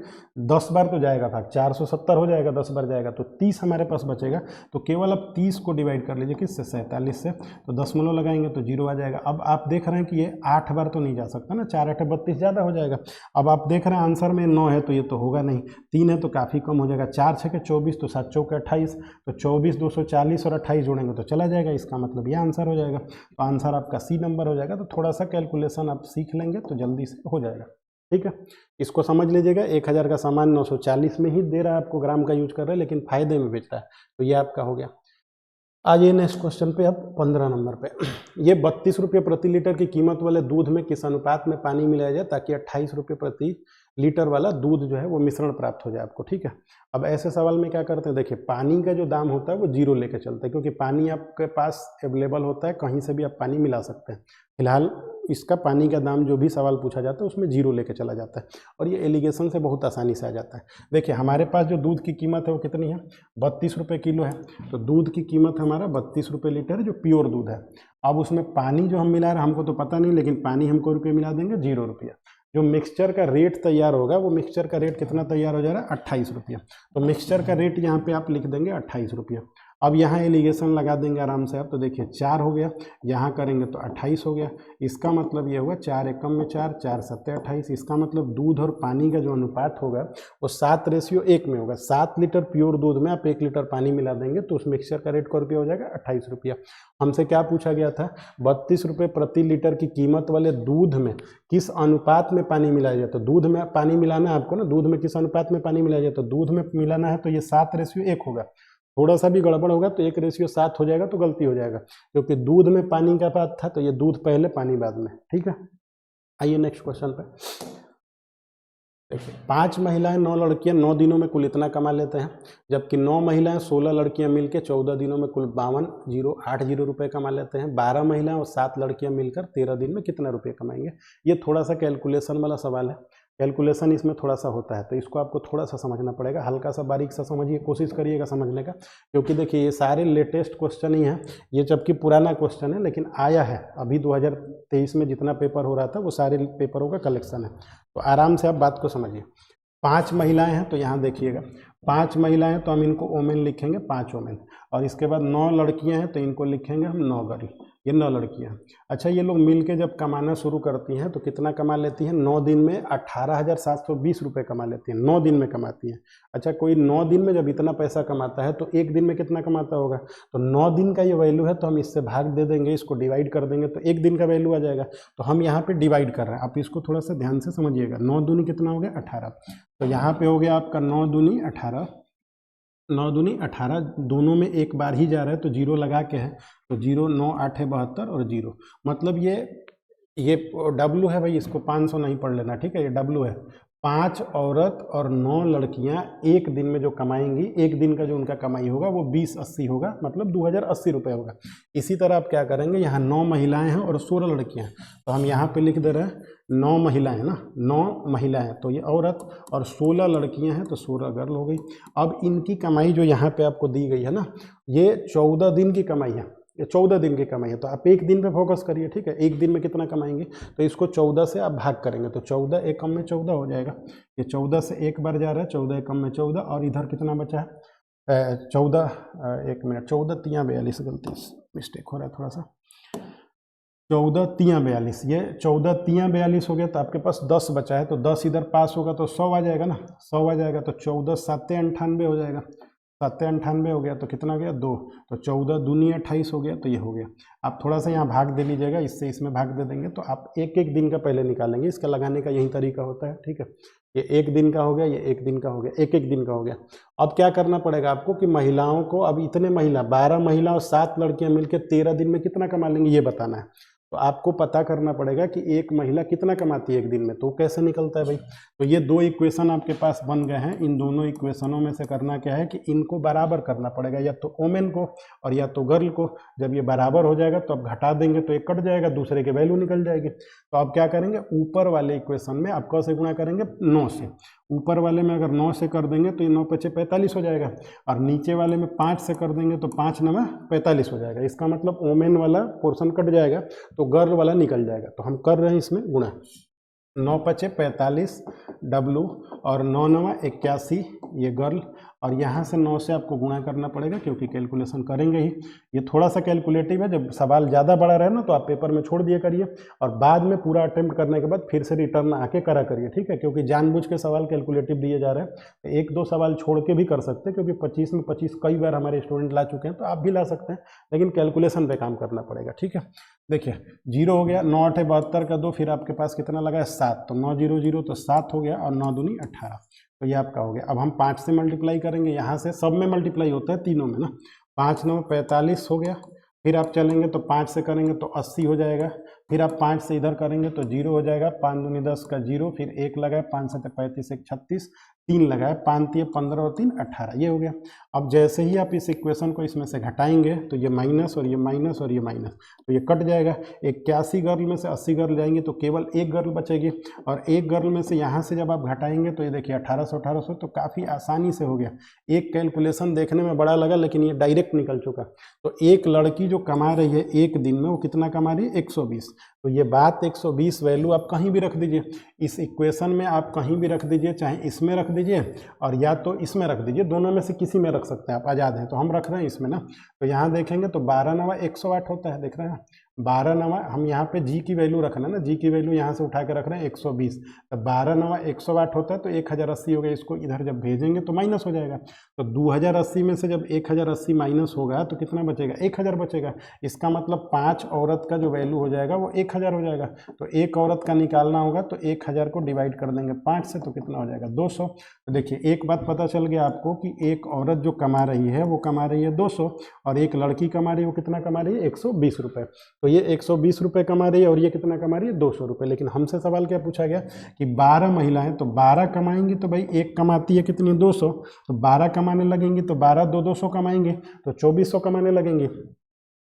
10 बार तो जाएगा भाग, 470 हो जाएगा, 10 बार जाएगा तो 30 हमारे पास बचेगा। तो केवल आप 30 को डिवाइड कर लीजिए किससे? 47 से, तो दशमलव लगाएंगे तो 0 आ जाएगा। अब आप देख रहे हैं कि ये 8 बार तो नहीं जा सकता ना, 4 8 32 ज़्यादा हो जाएगा। अब आप देख रहे हैं आंसर में 9 है तो ये तो होगा नहीं, 3 है तो काफ़ी कम हो जाएगा, 4 6 के 24, तो 7 चौके 28, तो 24 240 और 28 जोड़ेंगे तो चला जाएगा। इसका मतलब ये आंसर हो जाएगा, तो आंसर आपका सी नंबर हो जाएगा। तो थोड़ा सा कैलकुलेशन आप सीख लेंगे तो जल्दी से हो जाएगा, ठीक है। इसको समझ लीजिएगा, 1000 का सामान 940 में ही दे रहा है आपको, ग्राम का यूज कर रहा है लेकिन फायदे में बेच रहा है, तो ये आपका हो गया। आइए नेक्स्ट क्वेश्चन पे, अब 15 नंबर पे। ये 32 रुपये प्रति लीटर की कीमत वाले दूध में किस अनुपात में पानी मिलाया जाए ताकि 28 रुपये प्रति लीटर वाला दूध जो है वो मिश्रण प्राप्त हो जाए आपको, ठीक है। अब ऐसे सवाल में क्या करते हैं, देखिए पानी का जो दाम होता है वो 0 लेके चलते हैं, क्योंकि पानी आपके पास अवेलेबल होता है, कहीं से भी आप पानी मिला सकते हैं। फिलहाल इसका पानी का दाम जो भी सवाल पूछा जाता है उसमें 0 लेके चला जाता है, और ये एलिगेशन से बहुत आसानी से आ जाता है। देखिए हमारे पास जो दूध की कीमत है वो कितनी है? 32 रुपये किलो है, तो दूध की कीमत हमारा 32 रुपये लीटर है, जो प्योर दूध है। अब उसमें पानी जो हम मिला रहे हैं हमको तो पता नहीं, लेकिन पानी हमको रुपये मिला देंगे 0 रुपया। जो मिक्सचर का रेट तैयार होगा वो मिक्सचर का रेट कितना तैयार हो जा रहा है? 28 रुपया। तो मिक्सचर का रेट यहाँ पे आप लिख देंगे 28 रुपया। अब यहाँ एलिगेशन लगा देंगे आराम से आप, तो देखिए 4 हो गया, यहाँ करेंगे तो 28 हो गया। इसका मतलब ये हुआ 4 एकम में 4, 4 सत्ते 28। इसका मतलब दूध और पानी का जो अनुपात होगा वो 7:1 में होगा। 7 लीटर प्योर दूध में आप 1 लीटर पानी मिला देंगे तो उस मिक्सचर का रेट क्या रुपया हो जाएगा? 28 रुपया। हमसे क्या पूछा गया था? 32 रुपये प्रति लीटर की कीमत वाले दूध में किस अनुपात में पानी मिलाया जाए। तो दूध में पानी मिलाना है आपको ना, दूध में किस अनुपात में पानी मिलाया जाए, तो दूध में मिलाना है तो ये 7:1 होगा। थोड़ा सा भी गड़बड़ होगा तो 1:7 हो जाएगा तो गलती हो जाएगा, क्योंकि दूध में पानी का बात था, तो ये दूध पहले पानी बाद में, ठीक है। आइए नेक्स्ट क्वेश्चन पे। देखिए 5 महिलाएं 9 लड़कियां 9 दिनों में कुल इतना कमा लेते हैं, जबकि 9 महिलाएं 16 लड़कियां मिलकर 14 दिनों में कुल 52,080 रुपये कमा लेते हैं। 12 महिलाएं और 7 लड़कियां मिलकर 13 दिन में कितना रुपये कमाएंगे। ये थोड़ा सा कैलकुलेशन वाला सवाल है, कैलकुलेशन इसमें थोड़ा सा होता है, तो इसको आपको थोड़ा सा समझना पड़ेगा, हल्का सा बारीक सा समझिए, कोशिश करिएगा समझने का, क्योंकि देखिए ये सारे लेटेस्ट क्वेश्चन ही हैं। ये जबकि पुराना क्वेश्चन है लेकिन आया है अभी 2023 में जितना पेपर हो रहा था वो सारे पेपरों का कलेक्शन है, तो आराम से आप बात को समझिए। 5 महिलाएं हैं तो यहाँ देखिएगा 5 महिलाएं तो हम इनको ओमेन लिखेंगे, 5 ओमेन, और इसके बाद 9 लड़कियां हैं तो इनको लिखेंगे हम 9 गर्ल, ये 9 लड़कियां। अच्छा ये लोग मिलके जब कमाना शुरू करती हैं तो कितना कमा लेती हैं? 9 दिन में 18,720 रुपये कमा लेती हैं, 9 दिन में कमाती हैं। अच्छा कोई 9 दिन में जब इतना पैसा कमाता है तो 1 दिन में कितना कमाता होगा? तो 9 दिन का ये वैल्यू है तो हम इससे भाग दे देंगे, इसको डिवाइड कर देंगे तो 1 दिन का वैल्यू आ जाएगा। तो हम यहाँ पे डिवाइड कर रहे हैं, आप इसको थोड़ा सा ध्यान से समझिएगा। 9 दूनी कितना हो गया? 18। तो यहाँ पे हो गया आपका 9 दूनी 18, 9 दूनी 18, दोनों में एक बार ही जा रहा है तो 0 लगा के है, तो 0 9 8 72 और 0, मतलब ये W है भाई, इसको 500 नहीं पढ़ लेना, ठीक है, ये W है। 5 औरत और 9 लड़कियां 1 दिन में जो कमाएंगी, 1 दिन का जो उनका कमाई होगा वो 2080 होगा, मतलब 2080 रुपये होगा। इसी तरह आप क्या करेंगे, यहाँ 9 महिलाएं हैं और 16 लड़कियां हैं, तो हम यहाँ पे लिख दे रहे हैं 9 महिलाएं ना, 9 महिलाएं, तो ये औरत, और 16 लड़कियां हैं तो 16 गर्ल हो गई। अब इनकी कमाई जो यहाँ पे आपको दी गई है ना, ये 14 दिन की कमाई है, ये 14 दिन की कमाई है, तो आप एक दिन पे फोकस करिए, ठीक है। एक दिन में कितना कमाएंगे, तो इसको 14 से आप भाग करेंगे तो 14 एकम में 14 हो जाएगा। ये 14 से एक बार जा रहा है, 14 एकम में 14, और इधर कितना बचा है 14, एक मिनट, 14 तियाँ 42, गलती मिस्टेक हो रहा है थोड़ा सा, 14 तियाँ 42, ये 14 तियाँ 42 हो गया, तो आपके पास 10 बचा है, तो 10 इधर पास होगा तो 100 आ जाएगा ना, 100 आ जाएगा, तो 14 7 98 हो जाएगा, 7 98 हो गया, तो कितना गया 2, तो 14 दूनी 28 हो गया, तो ये हो गया। आप थोड़ा सा यहाँ भाग दे लीजिएगा, इससे इसमें भाग दे देंगे, तो आप एक एक दिन का पहले निकालेंगे, इसका लगाने का यही तरीका होता है, ठीक है। ये एक दिन का हो गया, ये एक दिन का हो गया, एक एक दिन का हो गया। अब क्या करना पड़ेगा आपको कि महिलाओं को, अब इतने महिला 12 महिला और 7 लड़कियां मिलकर 13 दिन में कितना कमा लेंगी ये बताना है। तो आपको पता करना पड़ेगा कि एक महिला कितना कमाती है एक दिन में, तो कैसे निकलता है भाई। तो ये दो इक्वेशन आपके पास बन गए हैं, इन दोनों इक्वेशनों में से करना क्या है कि इनको बराबर करना पड़ेगा, या तो वोमेन को और या तो गर्ल को। जब ये बराबर हो जाएगा तो अब घटा देंगे तो एक कट जाएगा, दूसरे के वैल्यू निकल जाएगी। तो आप क्या करेंगे, ऊपर वाले इक्वेशन में आप कैसे गुणा करेंगे 9 से, ऊपर वाले में अगर 9 से कर देंगे तो ये 9 पचे 45 हो जाएगा, और नीचे वाले में 5 से कर देंगे तो 5 9 45 हो जाएगा। इसका मतलब वोमेन वाला पोर्शन कट जाएगा तो गर्ल वाला निकल जाएगा। तो हम कर रहे हैं इसमें गुणा, 9 पचे 45 डब्लू और 9 9 81 ये गर्ल, और यहाँ से 9 से आपको गुणा करना पड़ेगा क्योंकि कैलकुलेशन करेंगे ही। ये थोड़ा सा कैलकुलेटिव है, जब सवाल ज़्यादा बड़ा रहे ना तो आप पेपर में छोड़ दिया करिए, और बाद में पूरा अटेम्प्ट करने के बाद फिर से रिटर्न आके करा करिए, ठीक है। क्योंकि जानबूझ के सवाल कैलकुलेटिव दिए जा रहे हैं, तो एक दो सवाल छोड़ के भी कर सकते हैं, क्योंकि 25 में 25 कई बार हमारे स्टूडेंट ला चुके हैं, तो आप भी ला सकते हैं, लेकिन कैलकुलेशन पे काम करना पड़ेगा, ठीक है। देखिए 0 हो गया, 9 8 72 का 2, फिर आपके पास कितना लगा है 7, तो 9 0 0 तो 7 हो गया, और 9 दूनी 18, तो ये आपका हो गया। अब हम 5 से मल्टीप्लाई करेंगे, यहाँ से सब में मल्टीप्लाई होता है तीनों में ना, 5 9 45 हो गया, फिर आप चलेंगे तो 5 से करेंगे तो 80 हो जाएगा, फिर आप 5 से इधर करेंगे तो 0 हो जाएगा, 5 दूनी 10 का 0, फिर 1 लगाए, 5 7 35 1 36, 3 लगाए, 5 3 15 और 3 18, ये हो गया। अब जैसे ही आप इस इक्वेशन को इसमें से घटाएंगे तो ये माइनस और ये माइनस और ये माइनस, तो ये कट जाएगा। 81 गर्ल में से 80 गर्ल जाएंगी तो केवल एक गर्ल बचेगी, और एक गर्ल में से यहाँ से जब आप घटाएंगे तो ये देखिए 1800 1800, तो काफ़ी आसानी से हो गया। एक कैलकुलेशन देखने में बड़ा लगा, लेकिन ये डायरेक्ट निकल चुका। तो एक लड़की जो कमा रही है एक दिन में, वो कितना कमा रही है 120, तो ये बात 120 वैल्यू आप कहीं भी रख दीजिए, इस इक्वेशन में आप कहीं भी रख दीजिए, चाहे इसमें रख दीजिए और या तो इसमें रख दीजिए, दोनों में से किसी में रख सकते हैं आप, आज़ाद हैं। तो हम रख रहे हैं इसमें ना, तो यहाँ देखेंगे तो 12 9 108 होता है, देख रहे हैं 12 9, हम यहाँ पे जी की वैल्यू रखना ना, जी की वैल्यू यहाँ से उठा के रख रहे हैं 120, तो 12 9 108 होता है, तो 1080 हो गया। इसको इधर जब भेजेंगे तो माइनस हो जाएगा, तो 2080 में से जब 1080 माइनस होगा तो कितना बचेगा 1000 बचेगा। इसका मतलब 5 औरत का जो वैल्यू हो जाएगा वो 1000 हो जाएगा। तो एक औरत का निकालना होगा तो 1000 को डिवाइड कर देंगे 5 से, तो कितना हो जाएगा 200। तो देखिए एक बात पता चल गया आपको कि एक औरत जो कमा रही है वो कमा रही है 200, और एक लड़की कमा रही है वो कितना कमा रही है 120 रुपये। तो ये 120 रुपये कमा रही है और ये कितना कमा रही है 200 रुपये। लेकिन हमसे सवाल क्या पूछा गया कि 12 महिलाएं, तो 12 कमाएंगी तो भाई एक कमाती है कितनी 200, तो 12 कमाने लगेंगी तो 12 2 200 कमाएंगे तो 2400 कमाने लगेंगी,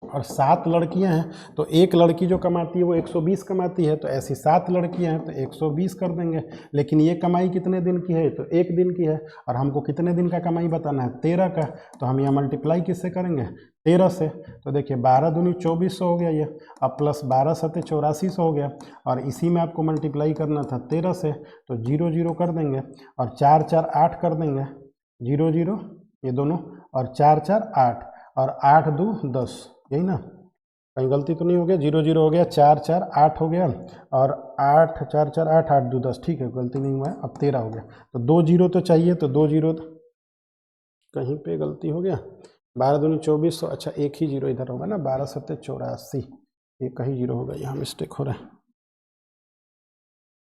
और 7 लड़कियां हैं तो एक लड़की जो कमाती है वो 120 कमाती है, तो ऐसी 7 लड़कियां हैं तो 120 कर देंगे। लेकिन ये कमाई कितने दिन की है, तो एक दिन की है, और हमको कितने दिन का कमाई बताना है 13 का, तो हम यहाँ मल्टीप्लाई किससे करेंगे 13 से। तो देखिए 12 दूनी 2400 हो गया ये, अब प्लस 12 सत्ते 8400 हो गया, और इसी में आपको मल्टीप्लाई करना था 13 से, तो 0 0 कर देंगे और 4 4 8 कर देंगे, 0 0 ये दोनों, और 4 4 8 और 8 2 10, यही ना, कहीं गलती तो नहीं हो गया, 0 0 हो गया, 4 4 8 हो गया, और 8 4 4 8 8 2 10, ठीक है गलती नहीं हुआ है। अब 13 हो गया, तो 2 0 तो चाहिए, तो 2 0 कहीं पे गलती हो गया, 12 दूनी 2400, अच्छा एक ही जीरो इधर होगा ना, 12 सत्ते 84, ये कहीं जीरो होगा, यहाँ मिस्टेक हो रहा है,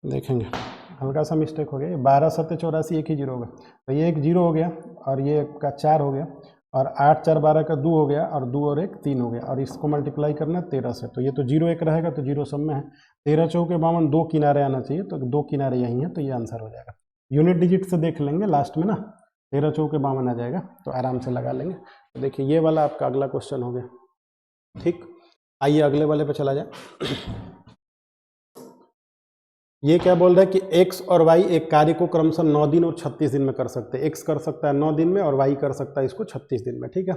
देखेंगे हल्का सा मिस्टेक हो गया, 12 सत्ते 84 एक ही जीरो होगा, तो ये एक जीरो हो गया और ये का 4 हो गया, और 8 4 12 का 2 हो गया, और 2 और 1 3 हो गया, और इसको मल्टीप्लाई करना 13 से, तो ये तो 0 1 रहेगा, तो 0 सब में है, 13 चौके 52, 2 किनारे आना चाहिए, तो 2 किनारे यहीं है, तो ये आंसर हो जाएगा। यूनिट डिजिट से देख लेंगे लास्ट में ना, 13 चौके 52 आ जाएगा, तो आराम से लगा लेंगे। तो देखिए ये वाला आपका अगला क्वेश्चन हो गया, ठीक। आइए अगले वाले पे चला जाए। ये क्या बोल रहा है कि x और y एक कार्य को क्रमशः 9 दिन और 36 दिन में कर सकते हैं। x कर सकता है 9 दिन में और y कर सकता है इसको 36 दिन में, ठीक है।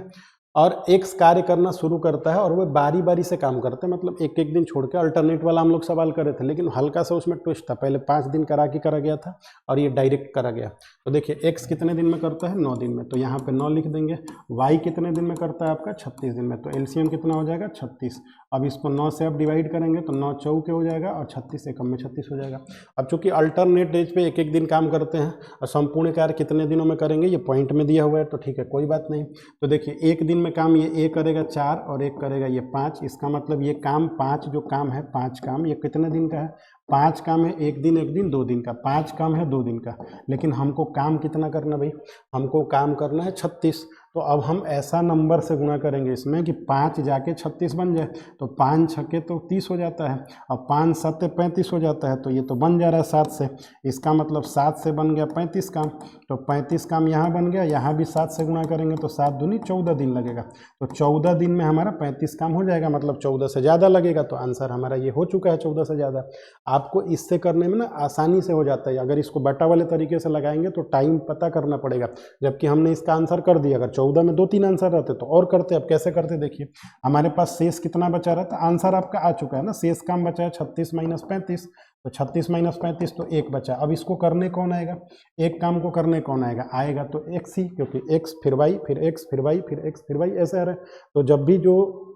और एक्स कार्य करना शुरू करता है और वो बारी बारी से काम करते हैं, मतलब एक एक दिन छोड़ के। अल्टरनेट वाला हम लोग सवाल कर रहे थे, लेकिन हल्का सा उसमें ट्विस्ट था, पहले 5 दिन करा गया था और ये डायरेक्ट करा गया। तो देखिए एक्स कितने दिन में करता है, 9 दिन में, तो यहाँ पे 9 लिख देंगे। वाई कितने दिन में करता है आपका, 36 दिन में, तो एलसीएम कितना हो जाएगा, 36। अब इसको 9 से आप डिवाइड करेंगे तो 9 चौके हो जाएगा और 36 एकम में 36 हो जाएगा। अब चूंकि अल्टरनेट डेज पे एक एक दिन काम करते हैं और संपूर्ण कार्य कितने दिनों में करेंगे ये पॉइंट में दिया हुआ है, तो ठीक है कोई बात नहीं। तो देखिए एक दिन में काम ये ए करेगा 4 और एक करेगा ये 5, इसका मतलब ये काम 5 जो काम है 5 काम ये कितने दिन का है, 5 काम है, एक दिन 2 दिन का, 5 काम है 2 दिन का। लेकिन हमको काम कितना करना भाई, हमको काम करना है 36। तो अब हम ऐसा नंबर से गुणा करेंगे इसमें कि 5 जाके 36 बन जाए, तो 5 छक्के तो 30 हो जाता है, अब 5 सत्ते 35 हो जाता है, तो ये तो बन जा रहा है 7 से। इसका मतलब 7 से बन गया 35 काम, तो 35 काम यहाँ बन गया, यहाँ भी 7 से गुणा करेंगे तो 7 दूनी 14 दिन लगेगा। तो 14 दिन में हमारा 35 काम हो जाएगा, मतलब 14 से ज़्यादा लगेगा, तो आंसर हमारा ये हो चुका है 14 से ज़्यादा। आपको इससे करने में ना आसानी से हो जाता है, अगर इसको बटा वाले तरीके से लगाएंगे तो टाइम पता करना पड़ेगा, जबकि हमने इसका आंसर कर दिया। अगर 14 में 2-3 आंसर रहते तो और करते। अब कैसे करते देखिए, हमारे पास शेष कितना बचा रहा था, आंसर आपका आ चुका है ना, शेष काम बचा है 36 माइनस 35, तो 36 माइनस 35 तो 1 बचा। अब इसको करने कौन आएगा, एक काम को करने कौन आएगा, आएगा तो x ही, क्योंकि x फिर y फिर x फिर y फिर x फिर y ऐसे आ रहा है। तो जब भी जो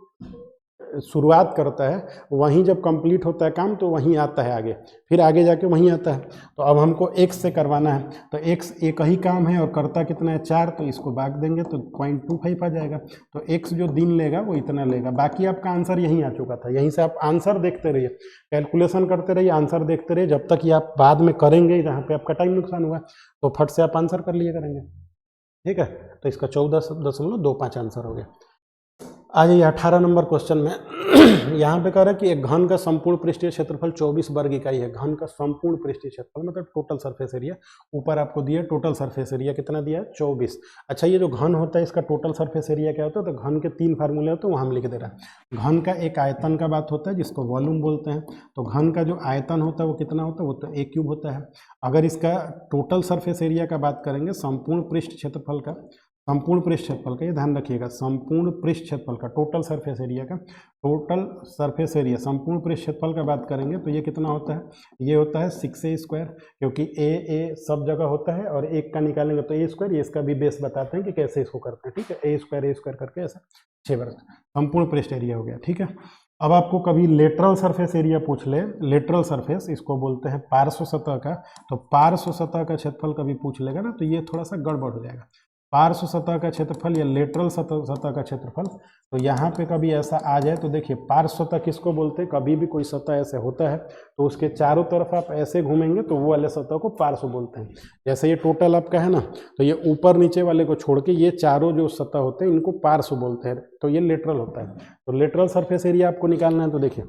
शुरुआत करता है वहीं जब कंप्लीट होता है काम तो वहीं आता है आगे, फिर आगे जाके वहीं आता है। तो अब हमको x से करवाना है, तो x एक ही काम है और करता कितना है 4, तो इसको भाग देंगे तो 0.25 आ जाएगा। तो x जो दिन लेगा वो इतना लेगा। बाकी आपका आंसर यहीं आ चुका था, यहीं से आप आंसर देखते रहिए, कैलकुलेशन करते रहिए, आंसर देखते रहिए, जब तक ये आप बाद में करेंगे जहाँ पे आपका टाइम नुकसान हुआ तो फट से आप आंसर कर लिए करेंगे। ठीक है, तो इसका 14.25 आंसर हो गया। आ जाइए 18 नंबर क्वेश्चन में। यहाँ पे कह रहा है कि एक घन का संपूर्ण पृष्ठीय क्षेत्रफल 24 वर्ग इकाई है। घन का संपूर्ण पृष्ठीय क्षेत्रफल मतलब टोटल सरफेस एरिया, ऊपर आपको दिया टोटल सरफेस एरिया कितना दिया है 24। अच्छा ये जो घन होता है इसका टोटल सरफेस एरिया क्या होता है, तो घन के 3 फार्मूले होते हैं, वो हम लिख दे रहे हैं। घन का एक आयतन का बात होता है जिसको वॉल्यूम बोलते हैं, तो घन का जो आयतन होता है वो कितना होता है, वो तो a³ होता है। अगर इसका टोटल सरफेस एरिया का बात करेंगे, संपूर्ण पृष्ठ क्षेत्रफल का, संपूर्ण पृष्ठ क्षेत्रफल का, ये ध्यान रखिएगा, संपूर्ण पृष्ठ क्षेत्रफल का, टोटल सरफेस एरिया का, टोटल सरफेस एरिया संपूर्ण पृष्ठ क्षेत्रफल का बात करेंगे तो ये कितना होता है, ये होता है 6a², क्योंकि a सब जगह होता है और एक का निकालेंगे तो a²। ये इसका भी बेस बताते हैं कि कैसे इसको करते हैं। ठीक है, a² करके ऐसा 6 बार संपूर्ण पृष्ठ एरिया हो गया। ठीक है, अब आपको कभी लेटरल सरफेस एरिया पूछ ले, लेटरल सरफेस इसको बोलते हैं पार्श्व सतह का, तो पार्श्व सतह का क्षेत्रफल कभी पूछ लेगा ना तो ये थोड़ा सा गड़बड़ हो जाएगा। पार्श्व सतह का क्षेत्रफल या लेटरल सतह का क्षेत्रफल, तो यहाँ पे कभी ऐसा आ जाए तो देखिए पार्श्व सतह किसको बोलते हैं, कभी भी कोई सतह ऐसे होता है तो उसके चारों तरफ आप ऐसे घूमेंगे तो वो वाले सतह को पार्श्व बोलते हैं। जैसे ये टोटल आपका है ना, तो ये ऊपर नीचे वाले को छोड़ के ये चारों जो सतह होते हैं इनको पार्श्व बोलते हैं, तो ये लेटरल होता है। तो लेटरल सरफेस एरिया आपको निकालना है, तो देखिए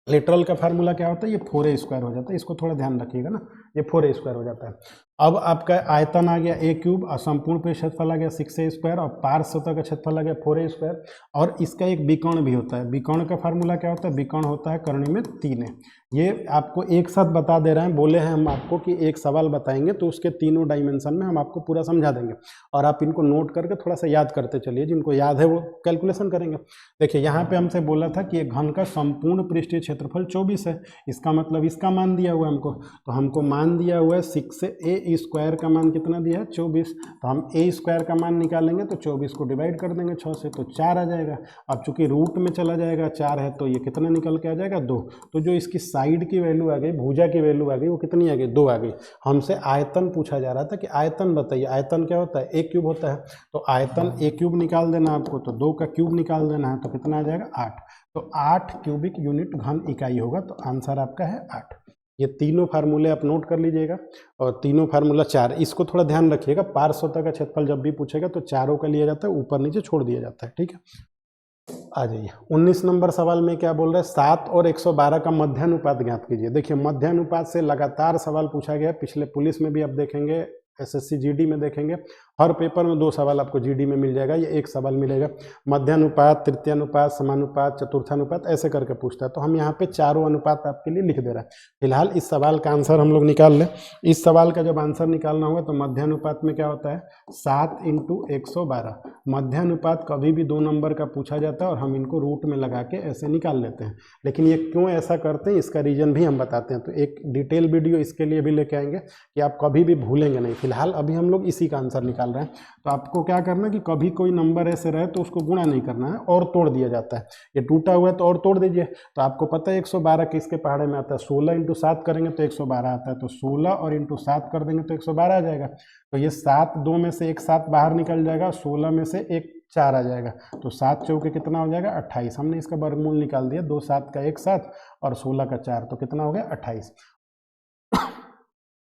लेटरल का फार्मूला क्या होता है, ये 4a² हो जाता है, इसको थोड़ा ध्यान रखिएगा ना, ये 4a² हो जाता है। अब आपका आयतन आ गया a³ और संपूर्ण पृष्ठ क्षेत्रफल आ गया 6a² और पार्श्व सतह का क्षेत्रफल आ गया 4a²। और इसका एक विकर्ण भी होता है, विकर्ण का फार्मूला क्या होता है, विकर्ण होता है करनी में 3a। ये आपको एक साथ बता दे रहे हैं, बोले हैं हम आपको कि एक सवाल बताएंगे तो उसके तीनों डायमेंशन में हम आपको पूरा समझा देंगे और आप इनको नोट करके थोड़ा सा याद करते चलिए, जिनको याद है वो कैलकुलेशन करेंगे। देखिए यहाँ पे हमसे बोला था कि एक घन का संपूर्ण पृष्ठीय क्षेत्रफल 24 है, इसका मतलब इसका मान दिया हुआ है हमको, तो हमको मान दिया हुआ है 6a² का मान कितना दिया है 24, तो हम a² का मान निकालेंगे तो 24 को डिवाइड कर देंगे 6 से तो 4 आ जाएगा। अब चूंकि रूट में चला जाएगा 4 है तो ये कितना निकल के आ जाएगा 2, तो जो इसकी साइड की वैल्यू आ गई, भुजा की वैल्यू आ गई, वो कितनी आ गई 2 आ गई। हमसे आयतन पूछा जा रहा था कि आयतन बताइए, आयतन क्या होता है a³ होता है, तो आयतन a³ निकाल देना आपको, तो 2 का क्यूब निकाल देना है, तो कितना आ जाएगा 8, तो 8 क्यूबिक यूनिट घन इकाई होगा, तो आंसर आपका है 8। ये तीनों फार्मूले आप नोट कर लीजिएगा और तीनों फार्मूला 4, इसको थोड़ा ध्यान रखिएगा, पार्श्व सतह का क्षेत्रफल जब भी पूछेगा तो चारों का लिया जाता है, ऊपर नीचे छोड़ दिया जाता है। ठीक है, आ जाइए 19 नंबर सवाल में क्या बोल रहे हैं, 7 और 112 का मध्यानुपात ज्ञात कीजिए। देखिए मध्यानुपात से लगातार सवाल पूछा गया, पिछले पुलिस में भी आप देखेंगे, SSC GD में देखेंगे, हर पेपर में 2 सवाल आपको जीडी में मिल जाएगा, ये एक सवाल मिलेगा। मध्यानुपात, तृतीयानुपात, समानुपात, चतुर्थानुपात ऐसे करके पूछता है। तो हम यहाँ पे चारों अनुपात आपके लिए लिख दे रहा है। फिलहाल इस सवाल का आंसर हम लोग निकाल लें। इस सवाल का जब आंसर निकालना होगा तो मध्यानुपात में क्या होता है 7 × 112। मध्यानुपात कभी भी 2 नंबर का पूछा जाता है और हम इनको रूट में लगा के ऐसे निकाल लेते हैं। लेकिन ये क्यों ऐसा करते हैं इसका रीजन भी हम बताते हैं, तो एक डिटेल वीडियो इसके लिए भी लेके आएंगे कि आप कभी भी भूलेंगे नहीं। फिलहाल अभी हम लोग इसी का आंसर निकाल रहे हैं। तो आपको क्या करना है कि कभी कोई नंबर ऐसे रहे तो उसको गुणा नहीं करना है और तोड़ दिया जाता है। ये टूटा हुआ है तो और तोड़ दीजिए। तो आपको पता है 112 किसके पहाड़े में आता है, 16 × 7 करेंगे तो 112 आता है। तो 16 और × 7 कर देंगे तो 112 आ जाएगा। तो ये 7 2 में से एक 7 बाहर निकल जाएगा, 16 में से एक 4 आ जाएगा। तो 7 चौके कितना हो जाएगा 28। हमने इसका वर्गमूल निकाल दिया, 2 7 का 1 7 और 16 का 4, तो कितना हो गया 28।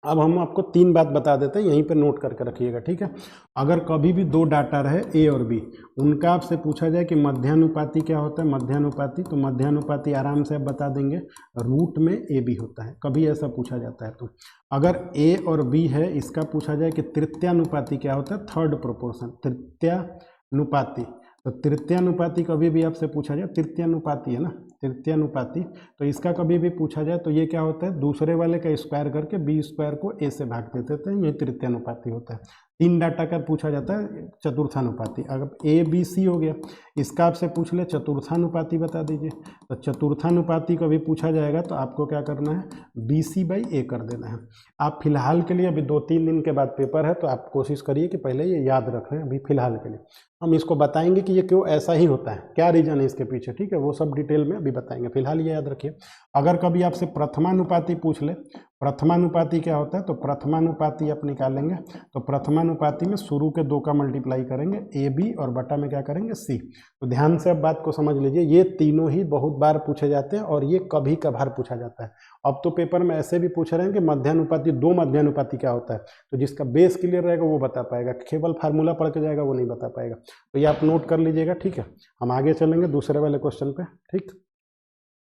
अब हम आपको 3 बात बता देते हैं, यहीं पे नोट करके रखिएगा, ठीक है। अगर कभी भी 2 डाटा रहे ए और बी, उनका आपसे पूछा जाए कि मध्यानुपाती क्या होता है, मध्यानुपाती, तो मध्यानुपाती आराम से आप बता देंगे रूट में ए बी होता है। कभी ऐसा पूछा जाता है तो अगर ए और बी है, इसका पूछा जाए कि तृतीयानुपाती क्या होता है, थर्ड प्रोपोर्शन, तृतीयानुपाती। तो तृतीयानुपाती कभी भी आपसे पूछा जाए, तृतीयानुपाती है ना, तृतीयानुपाती, तो इसका कभी भी पूछा जाए तो ये क्या होता है, दूसरे वाले का स्क्वायर करके बी स्क्वायर को ए से भाग देते हैं, ये तृतीयानुपाती होता है। 3 डाटा का पूछा जाता है चतुर्थानुपाती। अगर ए बी सी हो गया, इसका आपसे पूछ ले चतुर्थानुपाती बता दीजिए। तो चतुर्थानुपाती कभी पूछा जाएगा तो आपको क्या करना है, बी सी बाई ए कर देना है। आप फिलहाल के लिए, अभी 2-3 दिन के बाद पेपर है, तो आप कोशिश करिए कि पहले ये याद रखें। अभी फिलहाल के लिए हम इसको बताएंगे कि ये क्यों ऐसा ही होता है, क्या रीजन है इसके पीछे, ठीक है, वो सब डिटेल में अभी बताएंगे। फिलहाल ये याद रखिए। अगर कभी आपसे प्रथमानुपाती पूछ ले, प्रथमानुपाती क्या होता है, तो प्रथमानुपाती आप निकालेंगे तो प्रथमानुपाती में शुरू के 2 का मल्टीप्लाई करेंगे ए बी और बटा में क्या करेंगे सी। तो ध्यान से अब बात को समझ लीजिए, ये तीनों ही बहुत बार पूछे जाते हैं और ये कभी कभार पूछा जाता है। अब तो पेपर में ऐसे भी पूछ रहे हैं कि मध्यानुपाती, 2 मध्यानुपाती क्या होता है, तो जिसका बेस क्लियर रहेगा वो बता पाएगा, केवल फार्मूला पढ़ के जाएगा वो नहीं बता पाएगा। तो ये आप नोट कर लीजिएगा, ठीक है। हम आगे चलेंगे दूसरे वाले क्वेश्चन पे, ठीक।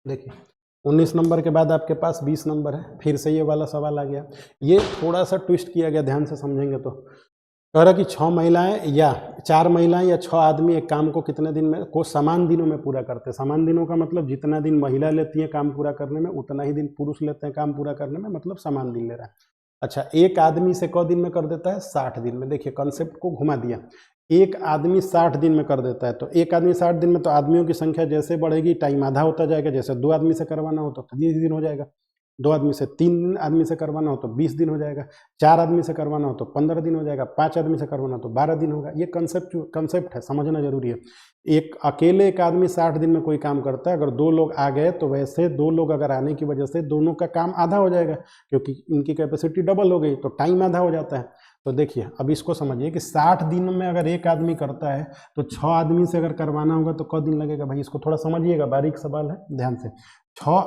देखिए 19 नंबर के बाद आपके पास 20 नंबर है, फिर से ये वाला सवाल आ गया। ये थोड़ा सा ट्विस्ट किया गया, ध्यान से समझेंगे तो। कह रहा कि 6 महिलाएं या 4 महिलाएं या 6 आदमी एक काम को कितने दिन में, को समान दिनों में पूरा करते हैं। समान दिनों का मतलब जितना दिन महिला लेती है काम पूरा करने में, उतना ही दिन पुरुष लेते हैं काम पूरा करने में, मतलब समान दिन ले रहा है। अच्छा, एक आदमी से क दिन में कर देता है 60 दिन में। देखिए कंसेप्ट को घुमा दिया, एक आदमी 60 दिन में कर देता है, तो एक आदमी 60 दिन में, तो आदमियों की संख्या जैसे बढ़ेगी टाइम आधा होता जाएगा। जैसे 2 आदमी से करवाना हो तो 30 दिन हो जाएगा, 2 आदमी से 3 आदमी से करवाना हो तो 20 दिन हो जाएगा, 4 आदमी से करवाना हो तो 15 दिन हो जाएगा, 5 आदमी से करवाना हो तो 12 दिन होगा। ये कंसेप्ट है, समझना जरूरी है। एक अकेले एक आदमी 60 दिन में कोई काम करता है, अगर 2 लोग आ गए तो वैसे 2 लोग अगर आने की वजह से दोनों का काम आधा हो जाएगा, क्योंकि इनकी कैपेसिटी डबल हो गई तो टाइम आधा हो जाता है। तो देखिए अब इसको समझिए कि 60 दिन में अगर एक आदमी करता है तो 6 आदमी से अगर करवाना होगा तो क दिन लगेगा भाई, इसको थोड़ा समझिएगा, बारीक सवाल है, ध्यान से। 6